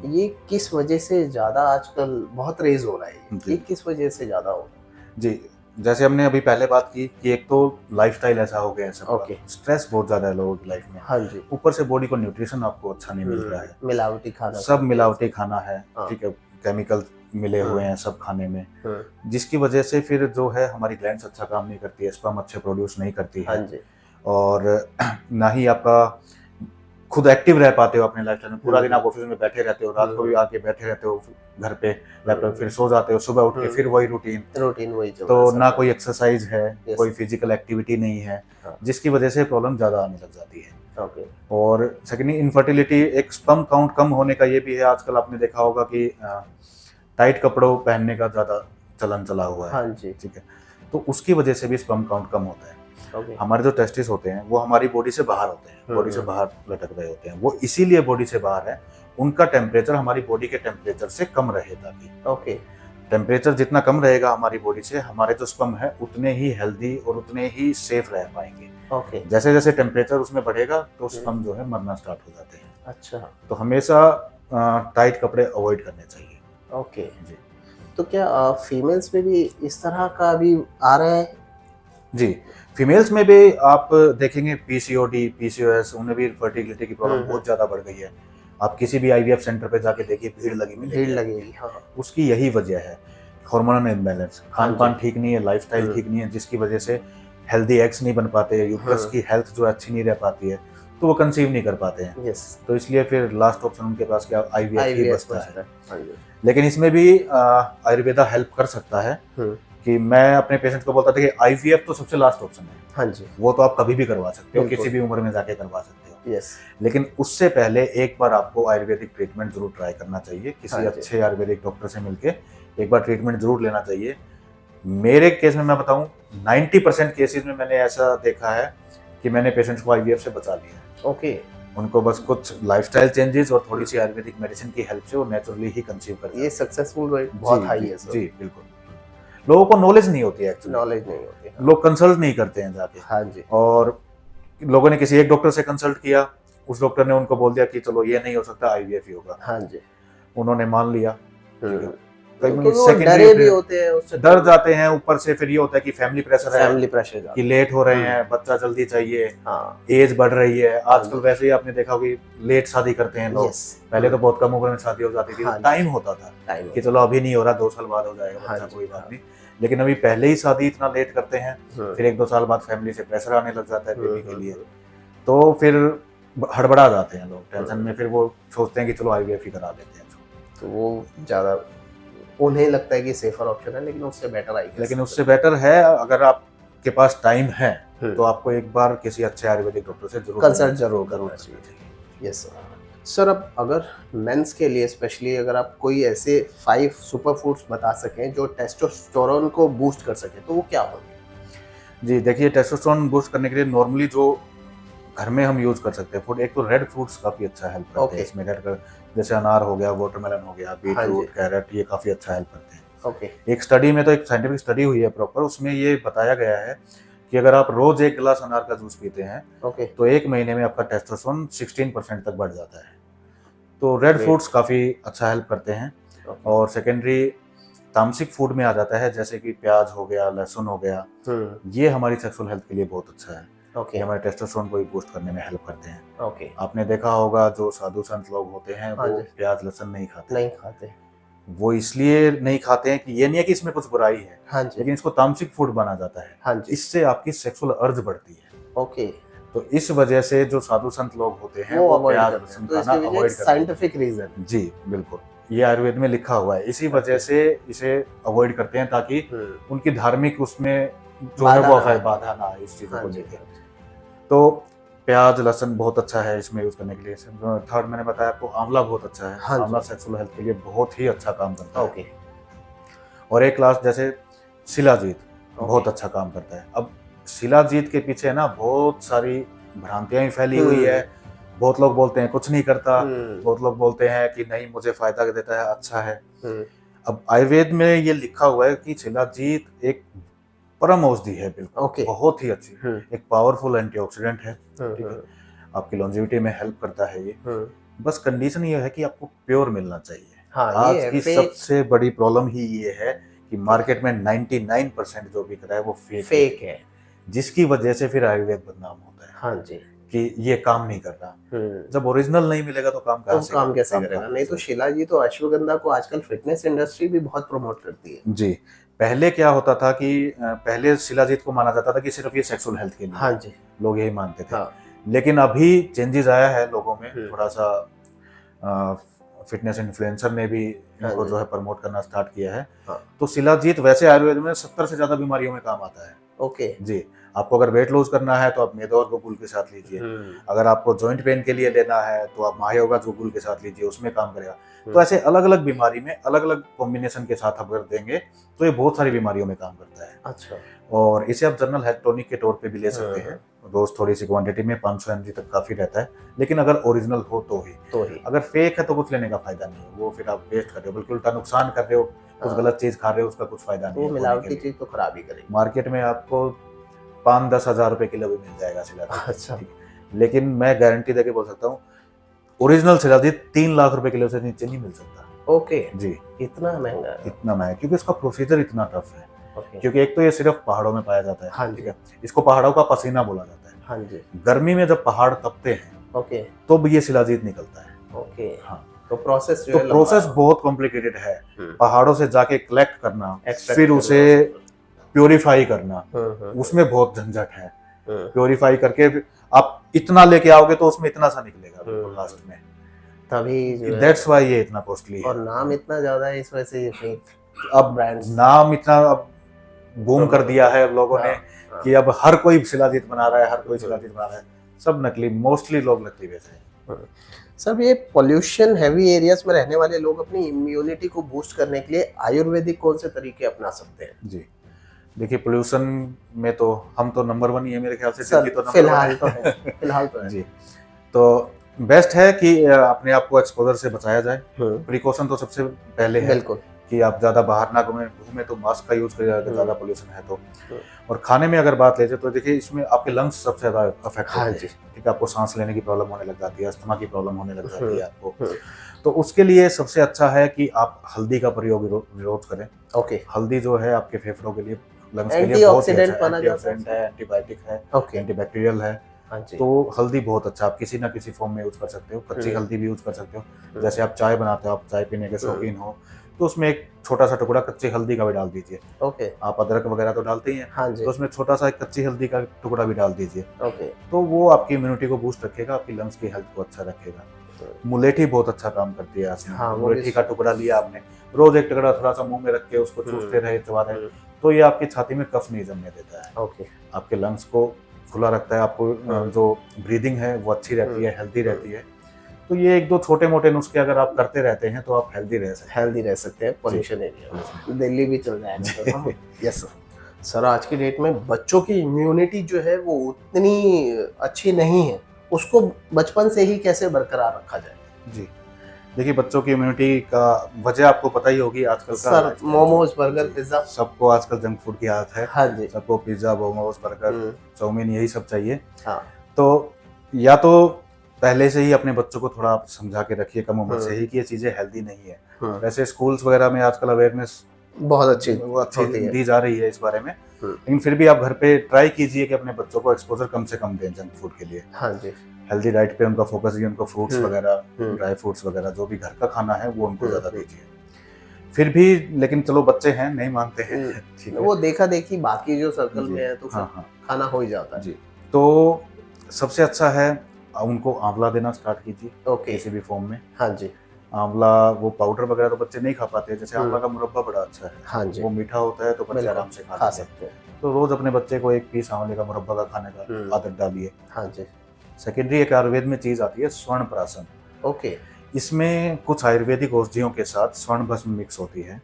ये किस वजह से ज्यादा आजकल बहुत रेज हो रहा है? ये किस वजह से ज्यादा हो रहा है? जी, जैसे हमने अभी पहले बात की कि एक तो लाइफस्टाइल ऐसा हो गया है सबका, ओके। स्ट्रेस बहुत ज्यादा है लोगों की लाइफ में। हाँ जी। ऊपर से बॉडी को न्यूट्रिशन आपको अच्छा नहीं मिल रहा है, मिलावटी खाना, सब मिलावटी खाना है। हाँ। ठीक है, केमिकल मिले हुए हैं सब खाने में, जिसकी वजह से फिर जो है हमारी ग्लैंड्स अच्छा काम नहीं करती है, स्पर्म अच्छे प्रोड्यूस नहीं करती है। हाँ जी। और ना ही आपका खुद एक्टिव रह पाते हो अपने लाइफ में। पूरा दिन आप ऑफिस में बैठे रहते हो, रात को भी आके बैठे रहते हो घर पे लैपटॉप, फिर सो जाते हो, सुबह उठ के फिर वही रूटीन वही तो ना कोई एक्सरसाइज है, कोई फिजिकल एक्टिविटी नहीं है, जिसकी वजह से प्रॉब्लम ज्यादा आने लग जाती है। ओके। और सेकेंडली इनफर्टिलिटी, एक स्पर्म काउंट कम होने का ये भी है। आजकल आपने देखा होगा कि टाइट कपड़ों पहनने का ज्यादा चलन चला हुआ है। हाँ जी। ठीक है, तो उसकी वजह से भी स्पर्म काउंट कम होता है। ओके। हमारे जो टेस्टिस होते हैं वो हमारी बॉडी से बाहर होते हैं, बॉडी से बाहर लटक रहे होते हैं। वो इसीलिए बॉडी से बाहर है, उनका टेम्परेचर हमारी बॉडी के टेम्परेचर से कम रहे ताकि। ओके। टेम्परेचर जितना कम रहेगा हमारी बॉडी से, हमारे जो स्पर्म है उतने ही हेल्दी और उतने ही सेफ रह पाएंगे। ओके। जैसे जैसे टेम्परेचर उसमें बढ़ेगा तो स्पर्म जो है मरना स्टार्ट हो जाते हैं। अच्छा। तो हमेशा टाइट कपड़े अवॉइड करने चाहिए। ओके जी। तो क्या फीमेल्स में भी इस तरह का भी आ रहा है? जी, फीमेल्स में भी आप देखेंगे पीसीओडी, पीसीओएस, उन्हें भी फर्टिलिटी की प्रॉब्लम बहुत ज्यादा बढ़ गई है। आप किसी भी आईवीएफ सेंटर पे जाके देखिए, भीड़ लगेगी। हाँ। उसकी यही वजह है, हार्मोनल इम्बैलेंस, खान पान ठीक नहीं है, लाइफस्टाइल ठीक नहीं है, जिसकी वजह से हेल्दी एग्स नहीं बन पाते, यूट्रस की हेल्थ जो अच्छी नहीं रह पाती है, तो वो कंसीव नहीं कर पाते हैं। यस। तो इसलिए फिर लास्ट ऑप्शन उनके पास क्या, आईवीएफ ही बचता है। हाँ जी। लेकिन इसमें भी आयुर्वेदा हेल्प कर सकता है कि मैं अपने पेशेंट को बोलता था कि आईवीएफ तो सबसे लास्ट ऑप्शन है। हाँ जी। वो तो आप कभी भी करवा सकते हो, किसी भी उम्र में जाके करवा सकते हो। यस। लेकिन उससे पहले एक बार आपको आयुर्वेदिक ट्रीटमेंट जरूर ट्राई करना चाहिए, किसी हाँ अच्छे आयुर्वेदिक डॉक्टर से मिलके एक बार ट्रीटमेंट जरूर लेना चाहिए। मेरे केस में मैं बताऊं, 90% केसेस में मैंने ऐसा देखा है कि मैंने पेशेंट्स को आईवीएफ से बचा लिया। ओके। उनको बस कुछ लाइफस्टाइल चेंजेस और थोड़ी सी आयुर्वेदिक मेडिसिन की हेल्प से वो नेचुरली ही कंसीव करते हैं। ये सक्सेसफुल रेट बहुत हाई है सर। जी बिल्कुल। लोगों को नॉलेज नहीं होती है, एक्चुअली नॉलेज नहीं होती है। लोग कंसल्ट नहीं करते हैं जाके। हाँ जी। और लोगों ने किसी एक डॉक्टर से कंसल्ट किया, उस डॉक्टर ने उनको बोल दिया कि चलो ये नहीं हो सकता, आईवीएफ ही होगा। हाँ जी। उन्होंने मान लिया। डरे भी होते हैं उससे, डर जाते हैं। ऊपर से फिर ये होता है कि फैमिली प्रेशर है, फैमिली प्रेशर कि लेट हो रहे हैं, बच्चा जल्दी चाहिए, हाँ। एज बढ़ रही है। आजकल वैसे ही आपने देखा होगा लेट शादी करते हैं लोग। पहले तो बहुत कम उम्र में शादी हो जाती थी, टाइम होता था कि चलो अभी नहीं हो रहा, 2 साल बाद हो जाएगा बच्चा, कोई बात नहीं। लेकिन अभी पहले ही शादी इतना लेट करते हैं, फिर 1-2 साल बाद फैमिली से प्रेशर आने लग जाता है बेबी के लिए, तो फिर हड़बड़ा जाते हैं लोग टेंशन में। फिर वो सोचते हैं कि चलो आईवीएफ ही करा देते हैं। तो वो ज्यादा उन्हें लगता है कि सेफर ऑप्शन है, लेकिन उससे बेटर आएगा। लेकिन उससे बेटर है, अगर आपके पास टाइम है तो आपको एक बार किसी अच्छे आयुर्वेदिक डॉक्टर से जरूर कंसल्ट जरूर करना चाहिए। Yes sir. अब अगर मेंस के लिए स्पेशली अगर आप कोई ऐसे 5 सुपर फूड्स बता सकें जो टेस्टोस्टेरोन को बूस्ट कर सके, तो वो क्या होंगे? जी देखिए, टेस्टोस्टेरोन बूस्ट करने के लिए नॉर्मली जो घर में हम यूज कर सकते हैं फूड, एक तो रेड फ्रूट्स काफी अच्छा हेल्प करते हैं इसमें। रेड, जैसे अनार हो गया, वाटरमेलन हो गया, बीटरूट, कैरेट, ये काफी अच्छा हेल्प करते हैं। ओके। एक स्टडी में तो, एक साइंटिफिक स्टडी हुई है प्रॉपर, उसमें ये बताया गया है कि अगर आप रोज 1 गिलास अनार का जूस पीते हैं, तो 1 महीने में आपका टेस्टोस्टेरोन 16% तक बढ़ जाता है। तो रेड फ्रूट्स काफी अच्छा हेल्प करते हैं। और सेकेंडरी तामसिक फूड में आ जाता है, जैसे कि प्याज हो गया, लहसुन हो गया, ये हमारी सेक्सुअल हेल्थ के लिए बहुत अच्छा है। ओके। ये हमारे टेस्टोस्टेरोन को भी बूस्ट करने में हेल्प करते हैं। ओके। आपने देखा होगा जो साधु संत लोग होते हैं हाँ वो जी। प्याज लहसुन नहीं खाते। नहीं खाते। वो इसलिए नहीं खाते हैं कि ये नहीं है कि इसमें कुछ बुराई है, हाँ जी। लेकिन इसको तामसिक फूड माना जाता है। हाँ जी। इससे आपकी सेक्सुअल अर्ज बढ़ती है। ओके। तो इस वजह से जो साधु संत लोग होते हैं वो अवॉइड प्याज करते लहसुन हैं। तो खाना इसके पीछे अवॉइड एक करते हैं। Scientific reason. जी बिल्कुल, ये आयुर्वेद में लिखा हुआ है। इसी वजह से इसे अवॉइड करते हैं ताकि उनकी धार्मिक उसमें जो है वो बाधा ना आए इस चीजों को लेकर। तो प्याज लहसुन बहुत अच्छा है इसमें यूज करने के लिए। थर्ड मैंने बताया आपको आंवला बहुत अच्छा है। हाँ आंवला सेक्सुअल हेल्थ के लिए बहुत ही अच्छा काम करता है। ओके। और एक क्लास जैसे शिलाजीत बहुत अच्छा काम करता है। अब शिलाजीत के पीछे ना बहुत सारी भ्रांतियां भी फैली हुई है। बहुत लोग बोलते हैं कुछ नहीं करता, बहुत लोग बोलते हैं कि नहीं मुझे फायदा देता है, अच्छा है। अब आयुर्वेद में ये लिखा हुआ है कि शिलाजीत एक परम औषधि है, बिल्कुल बहुत ही अच्छी, एक पावरफुल एंटीऑक्सीडेंट है, ठीक है, आपकी लॉन्जेविटी में हेल्प करता है ये। बस कंडीशन ये है कि आपको प्योर मिलना चाहिए। हाँ, आज की सबसे बड़ी प्रॉब्लम ही ये है कि मार्केट में 99% जो बिक रहा है वो फेक है, जिसकी वजह से फिर आयुर्वेद बदनाम होता है। हाँ जी, कि ये काम नहीं कर रहा। जब ओरिजिनल नहीं मिलेगा तो काम कैसे करेगा? नहीं तो शीला जी तो अश्वगंधा को आजकल फिटनेस इंडस्ट्री भी बहुत प्रमोट करती है। जी, पहले क्या होता था कि पहले शिलाजीत को माना जाता था कि सिर्फ ये सेक्सुअल हेल्थ के लिए। हाँ जी, लोग यही मानते थे। लेकिन अभी चेंजेस आया है लोगों में, थोड़ा सा फिटनेस इन्फ्लुएंसर ने भी इनको जो है प्रमोट करना स्टार्ट किया है। तो शिलाजीत वैसे आयुर्वेद में 70 से ज्यादा बीमारियों में काम आता है। ओके जी, आपको अगर वेट लूज करना है तो आप मेदो और गुगुल के साथ लीजिए। अगर आपको जॉइंट पेन के लिए लेना है तो आप महायोगा गुगुल के साथ लीजिए, उसमें काम करेगा। तो ऐसे अलग अलग बीमारी में अलग अलग कॉम्बिनेशन के साथ अगर देंगे तो ये बहुत सारी बीमारियों में काम करता है। अच्छा। और इसे आप जनरल हेल्थ टॉनिक के तौर पे भी ले सकते हैं, रोज थोड़ी सी क्वांटिटी में 500 mg तक काफी रहता है। लेकिन अगर ओरिजिनल हो तो ही। अगर फेक है तो कुछ लेने का फायदा नहीं है, वो फिर आप वेस्ट कर रहे हो, बिल्कुल उल्टा नुकसान कर रहे हो, कुछ गलत चीज खा रहे हो, उसका कुछ फायदा नहीं है। मिलावटी चीज तो खराब ही करेगी। मार्केट में आपको 5-10 हजार रुपए किलो भी मिल जाएगा शिलाजीत। अच्छा। लेकिन मैं गारंटी देके बोल सकता हूँ ओरिजिनल शिलाजीत 3 लाख रुपए किलो से नीचे नहीं मिल सकता। ओके जी, इतना महंगा? इतना महंगा क्योंकि इसका प्रोसीजर इतना टफ है। क्योंकि एक तो ये सिर्फ पहाड़ों में पाया जाता है। हाँ ठीक है, इसको पहाड़ों का पसीना बोला जाता है। हाँ जी। गर्मी में जब पहाड़ तपते हैं तो भी ये शिलाजीत निकलता है। ओके हाँ, तो प्रोसेस बहुत कॉम्प्लिकेटेड है। पहाड़ों से जाके कलेक्ट करना, फिर उसे प्योरीफाई करना, उसमें बहुत झंझट है। प्योरीफाई करके आप इतना लेके आओगे तो उसमें इतना सा निकलेगा लास्ट में, तभी दैट्स व्हाई ये इतना कॉस्टली है। और नाम इतना ज्यादा है इस वजह से ये फेक। अब नाम इतना अब बूम कर दिया है लोगों ने कि अब हर कोई शिलाजीत बना रहा है, हर कोई शिलाजीत बना रहा है। सब नकली, मोस्टली लोग नकली बेच रहे हैं। सर ये पोल्यूशन हैवी एरियाज में रहने वाले लोग अपनी इम्यूनिटी को बूस्ट करने के लिए आयुर्वेदिक कौन से तरीके अपना सकते हैं? जी देखिए, पोल्यूशन में तो हम तो नंबर 1 ही है मेरे ख्याल से। सर, तो फिलहाल तो है। जी, तो बेस्ट है कि अपने आप को एक्सपोजर से बचाया जाए। प्रिकॉशन तो सबसे पहले है, बिल्कुल, कि आप ज्यादा बाहर ना घूमे तो मास्क का यूज करिए अगर ज्यादा पोल्यूशन है तो। और खाने में अगर बात ले जाए तो देखिए इसमें आपके लंग्स सबसे ज्यादा अफेक्ट होते हैं। ठीक है, आपको सांस लेने की प्रॉब्लम होने लग जाती है, अस्थमा की प्रॉब्लम होने लग जाती है आपको। तो उसके लिए सबसे अच्छा है कि आप हल्दी का प्रयोग रोज करें। ओके, हल्दी जो है आपके फेफड़ों के लिए, लंग्स के लिए बहुत अच्छा है, एंटीबायोटिक है, एंटीबैक्टीरियल है। तो हल्दी बहुत अच्छा, आप किसी ना किसी फॉर्म में यूज कर सकते हो। कच्ची हल्दी भी यूज कर सकते हो। जैसे आप चाय बनाते हो, आप चाय पीने के शौकीन हो तो उसमें एक छोटा सा टुकड़ा कच्ची हल्दी का भी डाल दीजिए। ओके, आप अदरक वगैरह तो डालते ही हैं। हाँ जी। तो उसमें छोटा सा एक कच्ची हल्दी का टुकड़ा भी डाल दीजिए। ओके, तो वो आपकी इम्यूनिटी को बूस्ट रखेगा, आपकी लंग्स की हेल्थ को अच्छा रखेगा। मुलेठी बहुत अच्छा काम करती है। हाँ, मुलेठी का टुकड़ा लिया आपने, रोज एक टुकड़ा थोड़ा सा मुंह में रख के उसको चूसते रहे, चबा रहे, तो ये आपकी छाती में कफ नहीं जमने देता है। ओके, आपके लंग्स को खुला रखता है, आपको जो ब्रीदिंग है वो अच्छी रहती है, हेल्दी रहती है। तो ये 1-2 छोटे मोटे नुस्खे अगर आप करते रहते हैं तो आप हेल्दी रह सकते हैं पोल्यूशन एरिया में। दिल्ली भी चल जाएगा। यस सर, आज की डेट में बच्चों की इम्यूनिटी जो है वो उतनी अच्छी नहीं है, उसको बचपन से ही कैसे बरकरार रखा जाए? जी देखिए, बच्चों की इम्यूनिटी का वजह आपको पता ही होगी आजकल का। सर मोमोज, बर्गर, पिज्जा, सबको आजकल जंक फूड की आदत है। हाँ जी, सबको पिज्जा, मोमोज, बर्गर, चाउमीन, यही सब चाहिए। हाँ, तो या तो पहले से ही अपने बच्चों को थोड़ा आप समझा के रखिए कम उम्र से ही कि ये चीजें हेल्दी नहीं है। वैसे स्कूल्स वगैरह में आजकल अवेयरनेस बहुत अच्छी दी जा रही है इस बारे में लेकिन फिर भी आप घर पे ट्राई कीजिए कि अपने बच्चों को एक्सपोजर कम से कम दें जंक फूड के लिए। हाँ जी। हेल्दी डाइट पे उनका फोकस है, उनको फ्रूट्स वगैरह, ड्राई फ्रूट्स वगैरह जो भी घर का खाना है वो उनको ज्यादा दीजिए। फिर भी लेकिन चलो बच्चे हैं, नहीं मानते हैं, ठीक है, वो देखा देखी बाकी जो सर्कल में है तो हाँ, खाना हो ही जाता है जी। तो सबसे अच्छा है उनको आंवला देना स्टार्ट कीजिए, किसी भी फॉर्म में। हाँ जी। आंवला वो पाउडर वगैरह तो बच्चे नहीं खा पाते, जैसे आंवला का मुरब्बा बड़ा अच्छा है। हाँ जी। वो मीठा होता है तो बच्चे आराम से खा सकते हैं। तो रोज अपने बच्चे को 1 पीस आंवले का मुरब्बा का खाने का आदत डालिए। हाँ जी। सेकेंडरी एक आयुर्वेद में चीज आती है स्वर्ण प्राशन। इसमें कुछ आयुर्वेदिक औषधियों के साथ स्वर्ण भस्म मिक्स होती है।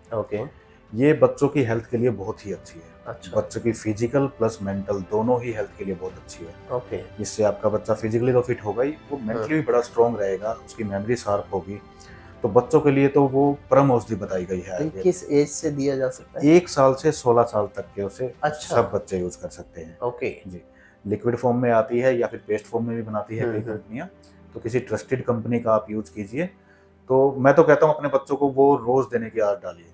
ये बच्चों की हेल्थ के लिए बहुत ही अच्छी है। अच्छा। बच्चों की फिजिकल प्लस मेंटल दोनों ही हेल्थ के लिए बहुत अच्छी है। इससे आपका बच्चा फिजिकली तो फिट होगा ही, वो मेंटली भी बड़ा स्ट्रॉन्ग रहेगा, उसकी मेमोरी शार्प होगी। तो बच्चों के लिए तो वो परम औषधि बताई गई है। किस एज से दिया जा सकता है? 1 साल से 16 साल तक के उसे सब बच्चे यूज कर सकते हैं। जी, लिक्विड फॉर्म में आती है या फिर पेस्ट फॉर्म में भी बनाती है कई कंपनियां। तो किसी ट्रस्टेड कंपनी का आप यूज कीजिए। तो मैं तो कहता हूँ अपने बच्चों को वो रोज देने की आदत डालिए।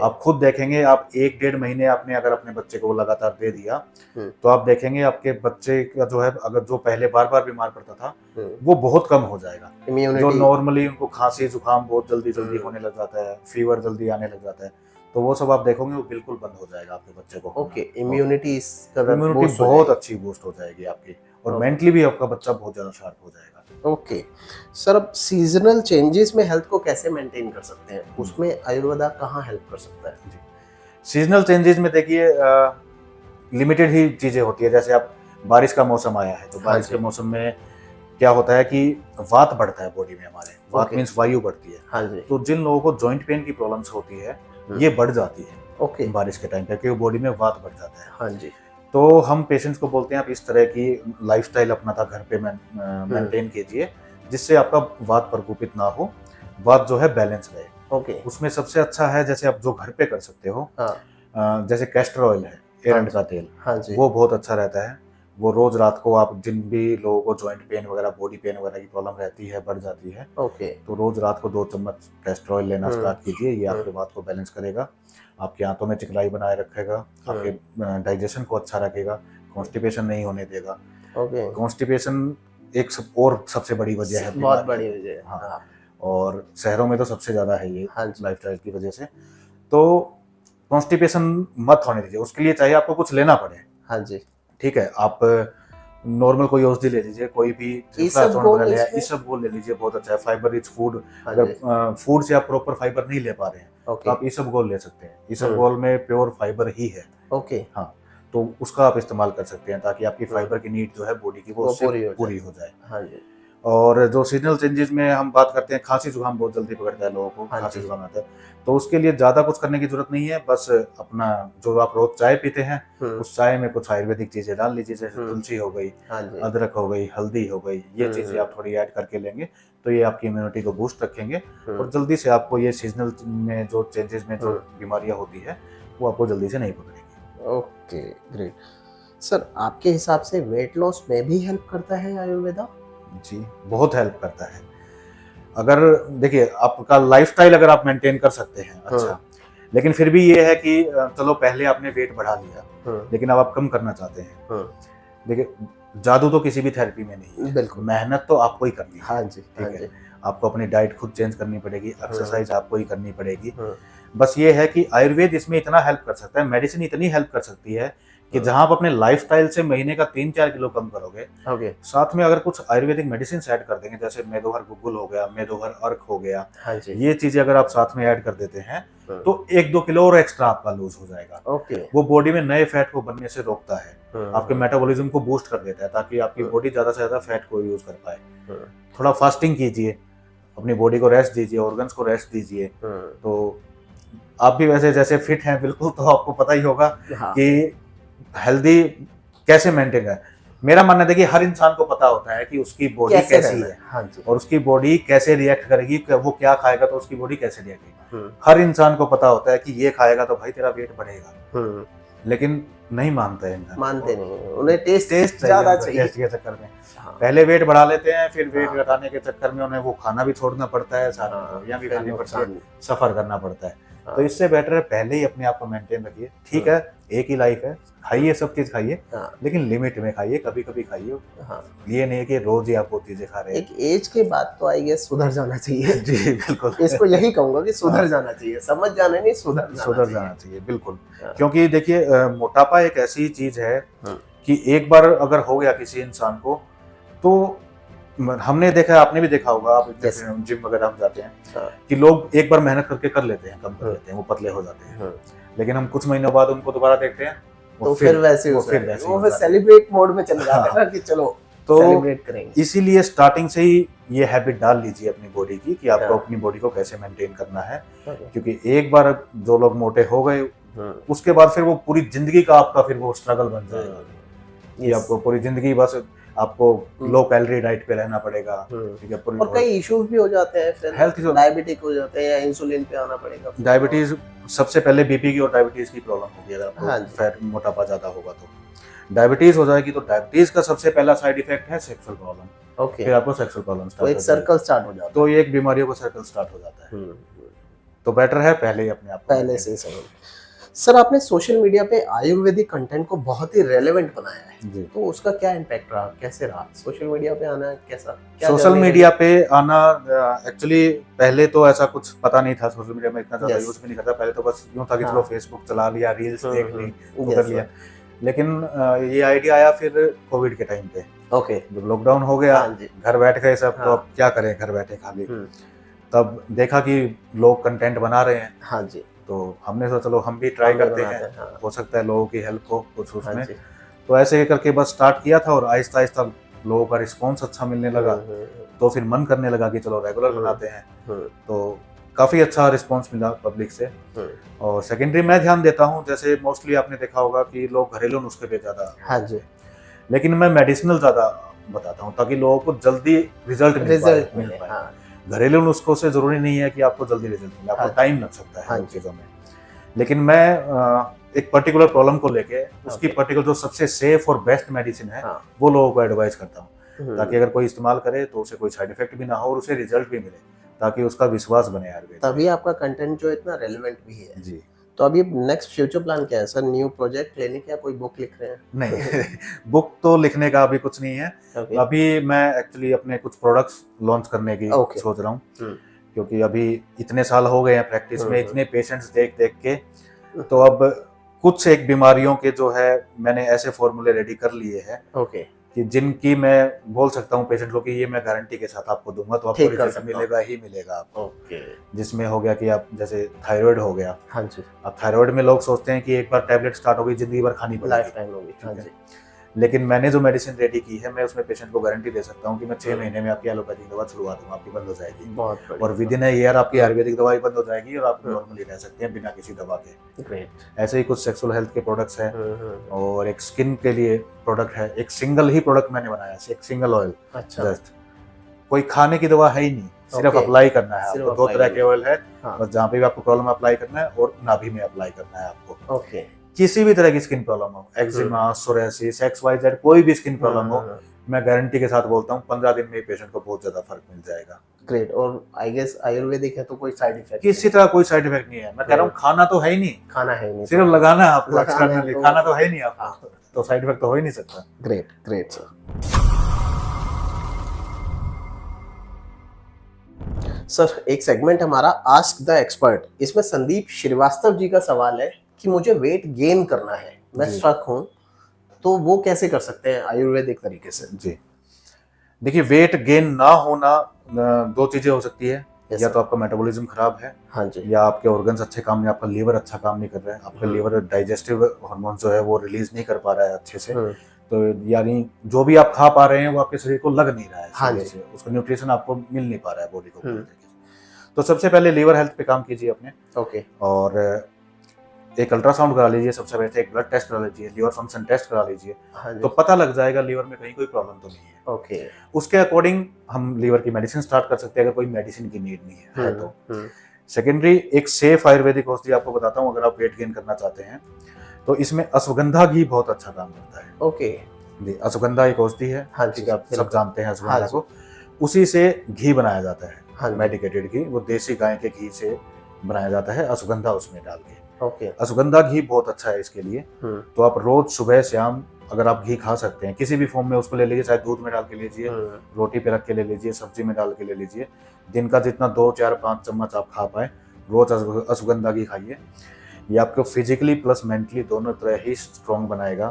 आप खुद देखेंगे, आप 1-1.5 महीने आपने अगर अपने बच्चे को लगातार दे दिया तो आप देखेंगे आपके बच्चे का जो है, अगर जो पहले बार बार बीमार पड़ता था वो बहुत कम हो जाएगा। जो नॉर्मली उनको खांसी जुकाम बहुत जल्दी होने लग जाता है, फीवर जल्दी आने लग जाता है, तो वो सब आप देखोगे वो बिल्कुल बंद हो जाएगा आपके बच्चे को। इम्यूनिटी बहुत अच्छी बूस्ट हो जाएगी आपकी, और मेंटली भी आपका बच्चा बहुत ज्यादा शार्प हो जाएगा। सर, अब सीजनल चेंजेस में हेल्थ को कैसे मेंटेन कर सकते हैं, उसमें आयुर्वेदा कहाँ हेल्प कर सकता है? जी, सीजनल चेंजेस में देखिए लिमिटेड ही चीजें होती है। जैसे आप बारिश का मौसम आया है तो बारिश के मौसम में क्या होता है कि वात बढ़ता है बॉडी में हमारे। वात मींस वायु बढ़ती है। हाँ जी। तो जिन लोगों को जॉइंट पेन की प्रॉब्लम्स होती है ये बढ़ जाती है बारिश के टाइम पे, क्योंकि बॉडी में वात बढ़ जाता है। हाँ जी। तो हम पेशेंट्स को बोलते हैं आप इस तरह की लाइफस्टाइल अपना था घर पे मेंटेन कीजिए, जिससे आपका वात प्रकोपित ना हो, वात जो है बैलेंस रहे। उसमें सबसे अच्छा है, जैसे आप जो घर पे कर सकते हो, जैसे कैस्टर ऑयल है, एरंड का तेल, वो बहुत अच्छा रहता है। वो रोज रात को आप, जिन भी लोगों को जॉइंट पेन वगैरह, बॉडी पेन वगैरह की प्रॉब्लम रहती है, बढ़ जाती है, तो रोज रात को 2 चम्मच कैस्टर ऑयल लेना स्टार्ट कीजिए। ये आपके बात को बैलेंस करेगा, आपके आंतों में चिकनाई बनाए रखेगा, आपके डाइजेशन को अच्छा रखेगा, कॉन्स्टिपेशन नहीं होने देगा। कॉन्स्टिपेशन एक और सबसे बड़ी वजह है, बहुत बड़ी वजह है। हाँ, और शहरों में तो सबसे ज्यादा है ये लाइफस्टाइल की वजह से। तो कॉन्स्टिपेशन मत होने दीजिए, उसके लिए चाहिए आपको कुछ लेना पड़े। हाँ जी, ठीक है, आप नॉर्मल कोई औषधि ले लीजिए, कोई भी इसबगोल ले लीजिए, बहुत अच्छा है, फाइबर रिच फूड। अगर फूड से आप प्रॉपर फाइबर नहीं ले पा रहे हैं तो आप इसबगोल ले सकते हैं। इसबगोल में प्योर फाइबर ही है। हाँ, तो उसका आप इस्तेमाल कर सकते हैं ताकि आपकी फाइबर की नीड जो है बॉडी की वो पूरी हो जाए। हाँ जी। और जो सीजनल चेंजेस में हम बात करते हैं, खांसी जुकाम बहुत जल्दी पकड़ता है लोगों को, खांसी जुकाम आता है, तो उसके लिए ज्यादा कुछ करने की जरूरत नहीं है। बस अपना जो आप रोज चाय पीते हैं उस चाय में कुछ आयुर्वेदिक चीजें डाल लीजिए, जैसे तुलसी हो गई, अदरक हो गई, हल्दी हो गई, ये चीजें आप थोड़ी ऐड करके लेंगे तो ये आपकी इम्यूनिटी को बूस्ट रखेंगे और जल्दी से आपको ये सीजनल में जो चेंजेस में जो बीमारियां होती है वो आपको जल्दी से नहीं पकड़ेगी। Okay, great. सर, आपके हिसाब से वेट लॉस में भी हेल्प करता है आयुर्वेदा? जी, बहुत हेल्प करता है। अगर देखिए, आपका लाइफस्टाइल अगर आप मेंटेन कर सकते हैं अच्छा, लेकिन फिर भी ये है कि चलो पहले आपने वेट बढ़ा लिया लेकिन अब आप कम करना चाहते हैं। देखिए, जादू तो किसी भी थेरेपी में नहीं है, बिल्कुल, मेहनत तो आपको ही करनी है। हाँ जी, ठीक है, आपको अपनी डाइट खुद चेंज करनी पड़ेगी, एक्सरसाइज आपको ही करनी पड़ेगी। बस ये है कि आयुर्वेद इसमें इतना हेल्प कर सकता है, मेडिसिन इतनी हेल्प कर सकती है कि जहां आप अपने लाइफस्टाइल से महीने का 3-4 किलो कम करोगे, साथ में अगर कुछ आयुर्वेदिक मेडिसिन ऐड कर देंगे, जैसे मेदोहर गुग्गुल हो गया, मेदोहर अर्क हो गया, ये चीजें अगर आप साथ में ऐड कर देते हैं तो 1-2 किलो और एक्स्ट्रा आपका लूज हो जाएगा। वो बॉडी में नए फैट को बनने से रोकता है, आपके मेटाबॉलिज्म को बूस्ट कर देता है ताकि आपकी बॉडी ज्यादा से ज्यादा फैट को यूज कर पाए। थोड़ा फास्टिंग कीजिए, अपनी बॉडी को रेस्ट दीजिए, ऑर्गन्स को रेस्ट दीजिए। तो आप भी वैसे जैसे फिट हैं बिल्कुल, तो आपको पता ही होगा कि हेल्दी कैसे मेंटेन है। मेरा मानना है कि हर इंसान को पता होता है कि उसकी बॉडी कैसी है और उसकी बॉडी कैसे रिएक्ट करेगी, वो क्या खाएगा तो उसकी बॉडी कैसे रिएक्ट करेगी। हर इंसान को पता होता है कि ये खाएगा तो भाई तेरा वेट बढ़ेगा, लेकिन नहीं मानते हैं, मानते नहीं, उन्हें टेस्ट ज्यादा चाहिए। टेस्ट के चक्कर में पहले वेट बढ़ा लेते हैं, फिर वेट घटाने के चक्कर में उन्हें वो खाना भी छोड़ना पड़ता है, सारा दवाइयां भी खानी पड़ती है, सफर करना पड़ता है। तो इससे बेटर है पहले ही अपने आप को मेंटेन रखिए। ठीक है, एक ही लाइफ है, खाइए सब चीज खाइए, हाँ। लेकिन लिमिट में खाइए, कभी कभी खाइए। हाँ। ये नहीं है कि रोज ही आप वो चीजें खा रहे हैं। एक एज के बाद तो आई गेस सुधर जाना चाहिए। जी बिल्कुल। इसको यही कहूंगा कि सुधर जाना चाहिए, समझ जाना नहीं, सुधर जाना चाहिए बिल्कुल। हाँ। क्योंकि देखिए मोटापा एक ऐसी चीज है हाँ। कि एक बार अगर हो गया किसी इंसान को, तो हमने देखा है, आपने भी देखा होगा, आप जैसे जिम वगैरह हम जाते हैं, हाँ। कि लोग एक बार मेहनत करके कर लेते हैं, कम कर लेते हैं, वो पतले हो जाते हैं, लेकिन हम कुछ महीनों बाद उनको दोबारा देखते हैं तो फिर वैसे वो फिर सेलिब्रेट मोड में चले जाते हैं कि चलो तो सेलिब्रेट करेंगे। इसीलिए स्टार्टिंग से ही ये हैबिट डाल लीजिए अपनी बॉडी की कि आपको अपनी बॉडी को कैसे मेंटेन करना है, क्योंकि एक बार जो लोग मोटे हो गए उसके बाद फिर वो पूरी जिंदगी का आपका फिर वो स्ट्रगल बन जाएगा कि आपको पूरी जिंदगी बस आपको लो कैलोरी डाइट पे रहना पड़ेगा, ठीक है। और कई इश्यूज भी हो जाते हैं, फिर हेल्थ इश्यूज, डायबिटिक हो जाते हैं या इंसुलिन पे आना पड़ेगा। डायबिटीज सबसे पहले बीपी की और डायबिटीज की प्रॉब्लम होगी अगर आपको फैट मोटापा ज्यादा होगा तो डायबिटीज हो जाएगी। तो डायबिटीज का सबसे पहला साइड इफेक्ट है सेक्सुअल प्रॉब्लम। ओके, फिर आपको सेक्सुअल प्रॉब्लम स्टार्ट, तो एक सर्कल स्टार्ट हो जाता है, तो ये एक बीमारियों का सर्कल स्टार्ट हो जाता है। तो बेटर है पहले ही अपने आप पहले से समझ। सर, आपने सोशल मीडिया पे आयुर्वेदिक कंटेंट को बहुत ही रेलेवेंट बनाया है जी। तो उसका क्या इम्पैक्ट रहा, कैसे रहा सोशल मीडिया पे आना, कैसा? सोशल मीडिया पे आना एक्चुअली पहले तो ऐसा कुछ पता नहीं था, सोशल मीडिया में इतना ज्यादा यूज भी नहीं करता। पहले तो बस यूं था कि चलो फेसबुक चला लिया, रील्स देख ली, कर लिया। लेकिन ये आइडिया आया फिर कोविड के टाइम पे। ओके, जब लॉकडाउन हो गया, घर बैठ गए सब, तो अब क्या करें घर बैठे खाली, तब देखा कि लोग कंटेंट बना रहे हैं। हाँ जी। तो हमने सोचा चलो हम भी ट्राई करते हैं, हो सकता है लोगों की हेल्प हो कुछ उसमें। तो ऐसे करके बस स्टार्ट किया था और आहिस्ता आहिस्ता लोगों का रिस्पॉन्स अच्छा मिलने लगा, तो फिर मन करने लगा कि चलो रेगुलर बनाते हैं। तो काफी अच्छा रिस्पॉन्स मिला पब्लिक से। और सेकेंडरी मैं ध्यान देता हूँ, जैसे मोस्टली आपने देखा होगा कि लोग घरेलू नुस्खे पे ज्यादा, हाँ जी, लेकिन मैं मेडिसिनल ज्यादा बताता हूँ ताकि लोगों को जल्दी रिजल्ट मिल पाए। घरेलू नुस्खों से जरूरी नहीं है कि आपको जल्दी रिजल्ट मिले, आपको टाइम लग सकता है उन चीजों में। लेकिन मैं एक पर्टिकुलर प्रॉब्लम को लेके उसकी पर्टिकुलर जो सबसे सेफ और बेस्ट मेडिसिन है वो लोगों को एडवाइस करता हूँ, ताकि अगर कोई इस्तेमाल करे तो उसे कोई साइड इफेक्ट भी ना हो और उसे रिजल्ट भी मिले, ताकि उसका विश्वास बने आयुर्वेद। तभी आपका कंटेंट जो इतना रेलेवेंट भी है जी। तो अभी नेक्स्ट फ्यूचर प्लान क्या है सर? न्यू प्रोजेक्ट लेने का, कोई बुक लिख रहे हैं? नहीं बुक तो लिखने का अभी कुछ नहीं है। अभी मैं एक्चुअली अपने कुछ प्रोडक्ट्स लॉन्च करने की सोच रहा हूँ, क्योंकि अभी इतने साल हो गए हैं प्रैक्टिस में, इतने पेशेंट्स देख के, तो अब कुछ एक बीमारियों के जो है मैंने ऐसे फॉर्मूले रेडी कर लिए हैं कि जिनकी मैं बोल सकता हूँ पेशेंट को कि ये मैं गारंटी के साथ आपको दूंगा, तो आपको रिजल्ट मिलेगा ही मिलेगा आपको। जिसमें हो गया कि आप जैसे थायराइड हो गया, हाँ जी, अब थायराइड में लोग सोचते हैं कि एक बार टैबलेट स्टार्ट हो गई जिंदगी भर खानी पड़ेगी, लाइफ टाइम होगी, हाँ जी। लेकिन मैंने जो मेडिसिन रेडी की है, मैं उसमें पेशेंट को गारंटी दे सकता हूँ कि मैं 6 महीने में आपकी एलोपैथिक दवा छुड़वा दूंगा, आपकी बंद हो जाएगी, और विद इन अ ईयर आपकी आयुर्वेदिक दवाई बंद हो जाएगी और आप नॉर्मली रह सकते हैं बिना किसी दवा के। ग्रेट। ऐसे ही कुछ सेक्सुअल हेल्थ के प्रोडक्ट्स हैं, और एक स्किन के लिए प्रोडक्ट है, एक सिंगल ही प्रोडक्ट मैंने बनाया, एक सिंगल ऑयल। अच्छा। जस्ट कोई खाने की दवा है ही नहीं, सिर्फ अप्लाई करना है आपको। 2 तरह के ऑयल है, बस जहाँ पे भी आपको प्रॉब्लम अप्लाई करना है और नाभि में अप्लाई करना है आपको। ओके। किसी भी तरह की स्किन प्रॉब्लम हो, एक्जिमा, सोरियासिस, XYZ, कोई भी स्किन प्रॉब्लम हो, मैं गारंटी के साथ बोलता हूँ 15 दिन में पेशेंट को बहुत ज्यादा फर्क मिल जाएगा। ग्रेट। और आई गेस आयुर्वेदिक है तो कोई साइड इफेक्ट, किसी तरह कोई साइड इफेक्ट नहीं है। मैं कह रहा हूँ खाना तो है ही नहीं, खाना है नहीं, सिर्फ लगाना है आपको एक्सटर्नली, खाना तो है ही नहीं आपको, तो साइड इफेक्ट तो हो ही नहीं सकता। Great, great sir. सर, एक सेगमेंट हमारा आस्क द एक्सपर्ट, इसमें संदीप श्रीवास्तव जी का सवाल है कि मुझे वेट गेन करना है, मैं स्ट्रक हूं, तो वो कैसे कर सकते हैं आयुर्वेदिक तरीके से? जी देखिए, वेट गेन ना होना 2 चीजें हो सकती है, या तो आपका मेटाबॉलिज्म खराब है, हाँ जी, या आपके ऑर्गन्स अच्छे काम नहीं, आपका लीवर अच्छा काम नहीं कर रहा है, आपका लीवर डाइजेस्टिव हार्मोन जो है वो रिलीज नहीं कर पा रहा है अच्छे से, तो यानी जो भी आप खा पा रहे हैं वो आपके शरीर को लग नहीं रहा है, हाँ जी, उसका न्यूट्रिशन आपको मिल नहीं पा रहा है बॉडी को। तो सबसे पहले लीवर हेल्थ पे काम कीजिए अपने। ओके। और एक अल्ट्रासाउंड करा लीजिए, सबसे पहले एक ब्लड टेस्ट करा लीजिए, लीवर फंक्शन टेस्ट करा लीजिए, तो पता लग जाएगा लीवर में कहीं कोई प्रॉब्लम तो नहीं है। ओके। उसके अकॉर्डिंग हम लीवर की मेडिसिन स्टार्ट कर सकते हैं, अगर कोई मेडिसिन की नीड नहीं है तो। सेकेंडरी एक सेफ आयुर्वेदिक औषधि आपको बताता हूँ, अगर आप वेट गेन करना चाहते हैं तो इसमें अश्वगंधा घी बहुत अच्छा काम करता है। ओके जी, अश्वगंधा एक औषधि है, ठीक है, आप सब जानते हैं अश्वगंधा को, उसी से घी बनाया जाता है, मेडिकेटेड घी, वो देसी गाय के घी से बनाया जाता है, अश्वगंधा उसमें डाल के। ओके। अश्वगंधा घी बहुत अच्छा है इसके लिए। तो आप रोज सुबह शाम अगर आप घी खा सकते हैं किसी भी फॉर्म में, उसको ले लीजिए, चाहे दूध में डाल के लीजिए, रोटी पे रख के ले लीजिए, सब्जी में डाल के ले लीजिए। दिन का जितना 2 4 5 चम्मच आप खा पाए, रोज अश्वगंधा घी खाइए। ये आपको फिजिकली प्लस मेंटली दोनों तरह ही स्ट्रॉन्ग बनाएगा।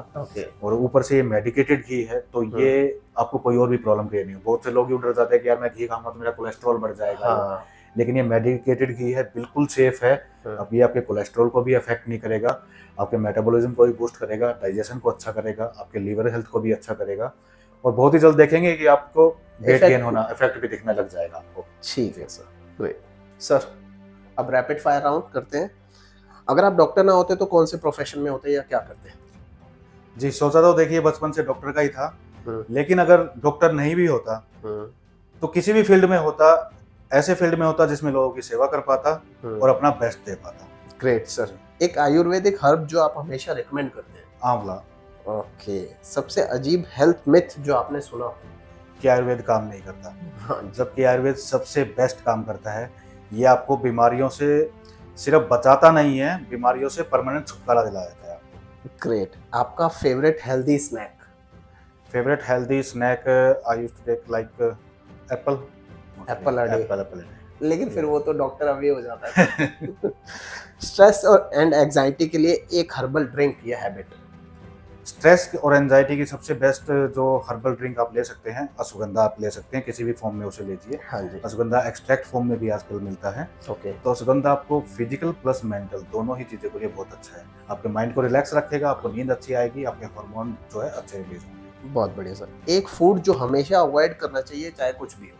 और ऊपर से ये मेडिकेटेड घी है, तो ये आपको कोई और भी प्रॉब्लम क्रिएट नहीं हो। बहुत से लोग यूँ डर जाते हैं कि यार मैं घी खाऊंगा तो मेरा कोलेस्ट्रॉल बढ़ जाएगा। लेकिन ये मेडिकेटेड घी है, बिल्कुल सेफ है। अब ये आपके कोलेस्ट्रॉल को भी अफेक्ट नहीं करेगा, आपके मेटाबॉलिज्म को भी बूस्ट करेगा, डाइजेशन को अच्छा करेगा, आपके लीवर हेल्थ को भी अच्छा करेगा। और बहुत ही जल्द देखेंगे कि आपको वेट गेन होना, इफेक्ट भी दिखने लग जाएगा आपको। ठीक है सर, ग्रेट। सर अब रैपिड फायर राउंड करते हैं। अगर आप डॉक्टर ना होते तो कौन से प्रोफेशन में होते या क्या करते? जी, सोचा तो देखिए बचपन से डॉक्टर का ही था, लेकिन अगर डॉक्टर नहीं भी होता तो किसी भी फील्ड में होता, ऐसे फील्ड में होता जिसमें लोगों की सेवा कर पाता और अपना बेस्ट दे पाता। Great sir. एक आयुर्वेदिक हर्ब जो आप हमेशा रिकमेंड करते हैं? आंवला। ओके। सबसे अजीब हेल्थ मिथ जो आपने सुना? कि आयुर्वेद काम नहीं करता, जबकि आयुर्वेद सबसे बेस्ट काम करता है। ये आपको बीमारियों से सिर्फ बचाता नहीं है, बीमारियों से परमानेंट छुटकारा दिला देता है आपको। ग्रेट। आपका favourite healthy snack? Favourite healthy snack I used to take like apple a day. लेकिन फिर वो तो डॉक्टर अभी हो जाता है। स्ट्रेस और एंड एंजाइटी के लिए एक हर्बल ड्रिंक या हैबिट? स्ट्रेस और एंजाइटी की सबसे बेस्ट जो हर्बल ड्रिंक आप ले सकते हैं, अश्वगंधा आप ले सकते हैं, किसी भी फॉर्म में उसे लीजिए। हाँ जी। अश्वगंधा एक्सट्रैक्ट फॉर्म में भी आजकल मिलता है। ओके। तो अश्वगंधा आपको फिजिकल प्लस मेंटल दोनों ही चीज़ों के लिए बहुत अच्छा है। आपके माइंड को रिलैक्स रखेगा, आपको नींद अच्छी आएगी, आपके हार्मोन जो है अच्छे रिलीज होंगे। बहुत बढ़िया सर। एक फूड जो हमेशा अवॉइड करना चाहिए चाहे कुछ भी हो?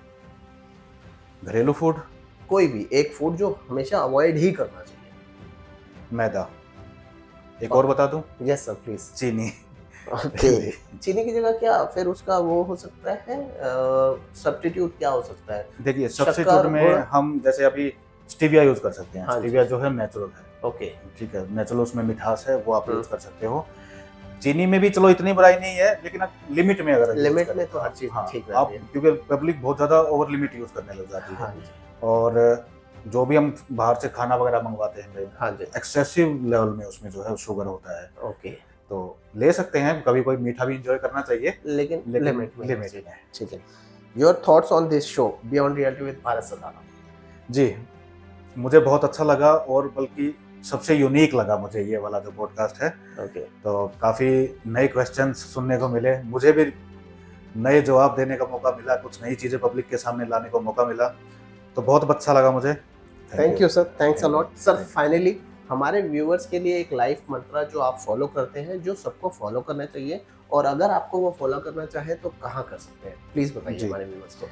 घरेलू फूड? कोई भी एक फूड जो हमेशा अवॉइड ही करना चाहिए? मैदा। एक और बता दूं? Yes sir please. चीनी। ओके। चीनी की जगह क्या फिर उसका वो हो सकता है, सब्स्टिट्यूट क्या हो सकता है? देखिए सब्स्टिट्यूट में हम जैसे अभी स्टीविया यूज कर सकते हैं। हाँ, स्टीविया जो है नेचुरल है। ओके। ठीक है, नेचुरल उसमें मिठास है, वो आप यूज कर सकते हो। चीनी में भी चलो इतनी बुराई नहीं है, लेकिन आप लिमिट में अगर लिमिट में तो हर चीज ठीक रहती है। क्योंकि पब्लिक बहुत ज्यादा ओवर लिमिट यूज करने लग जाती है। और जो भी हम बाहर से खाना वगैरह मंगवाते हैं, हाँ जी, एक्सेसिव लेवल में उसमें जो है शुगर होता है। ओके। तो ले सकते हैं, कभी कोई मीठा भी एंजॉय करना चाहिए, लेकिन लिमिट में। ठीक है। Your thoughts on this show beyond reality with Bharat Sadana? जी, मुझे बहुत अच्छा लगा और बल्कि सबसे यूनिक लगा मुझे ये वाला जो पॉडकास्ट है। ओके। तो काफ़ी नए क्वेश्चंस सुनने को मिले, मुझे भी नए जवाब देने का मौका मिला, कुछ नई चीज़ें पब्लिक के सामने लाने को मौका मिला, तो बहुत अच्छा लगा मुझे। Thank you sir, thanks a lot sir. Finally हमारे व्यूअर्स के लिए एक लाइफ मंत्रा जो आप फॉलो करते हैं, जो सबको फॉलो करना चाहिए, और अगर आपको वो फॉलो करना चाहे तो कहाँ कर सकते हैं, प्लीज बताइए हमारे व्यूअर्स को।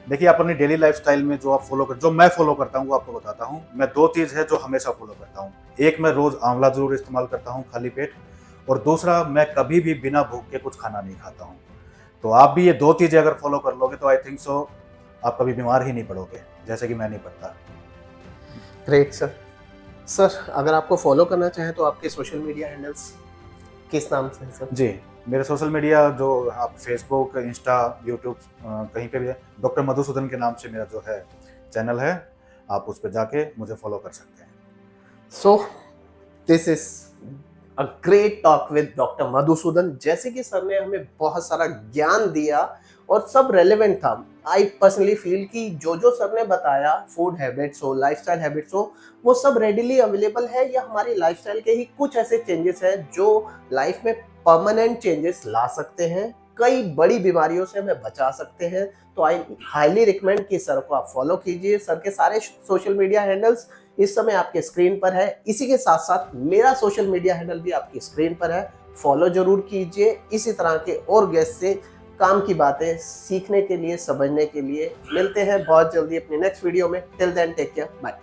देखिए, आप अपनी डेली लाइफस्टाइल में जो आप फॉलो कर, जो मैं फॉलो करता हूँ वो आपको बताता हूँ। मैं 2 चीज़ है जो हमेशा फॉलो करता हूँ। एक, मैं रोज आंवला जरूर इस्तेमाल करता हूँ खाली पेट, और दूसरा, मैं कभी भी बिना भूख के कुछ खाना नहीं खाता हूँ। तो आप भी ये 2 चीज़ें अगर फॉलो कर लोगे तो आई थिंक सो आप कभी बीमार ही नहीं पड़ोगे, जैसे कि मैं नहीं पड़ता। Great sir. सर अगर आपको फॉलो करना चाहें तो आपके सोशल मीडिया हैंडल्स किस नाम से हैं सर? जी, मेरे सोशल मीडिया जो आप फेसबुक, इंस्टा, यूट्यूब कहीं पे भी है, डॉक्टर मधुसूदन के नाम से मेरा जो है चैनल है, आप उस पर जाके मुझे फॉलो कर सकते हैं। So this is a great talk with doctor Madhusudan. जैसे कि सर ने हमें बहुत सारा ज्ञान दिया और सब रेलेवेंट था। आई पर्सनली फील कि जो सर ने बताया, फूड हैबिट्स हो, लाइफस्टाइल हैबिट्स हो, वो सब रेडिली अवेलेबल है, या हमारी लाइफस्टाइल के ही कुछ ऐसे चेंजेस हैं जो लाइफ में परमानेंट चेंजेस ला सकते हैं, कई बड़ी बीमारियों से हमें बचा सकते हैं। तो आई हाईली रिकमेंड कि सर को आप फॉलो कीजिए। सर के सारे सोशल मीडिया हैंडल्स इस समय आपके स्क्रीन पर है। इसी के साथ साथ मेरा सोशल मीडिया हैंडल भी आपकी स्क्रीन पर है, फॉलो जरूर कीजिए। इसी तरह के और गेस्ट से काम की बातें सीखने के लिए, समझने के लिए मिलते हैं बहुत जल्दी अपनी नेक्स्ट वीडियो में। Till then take care, bye.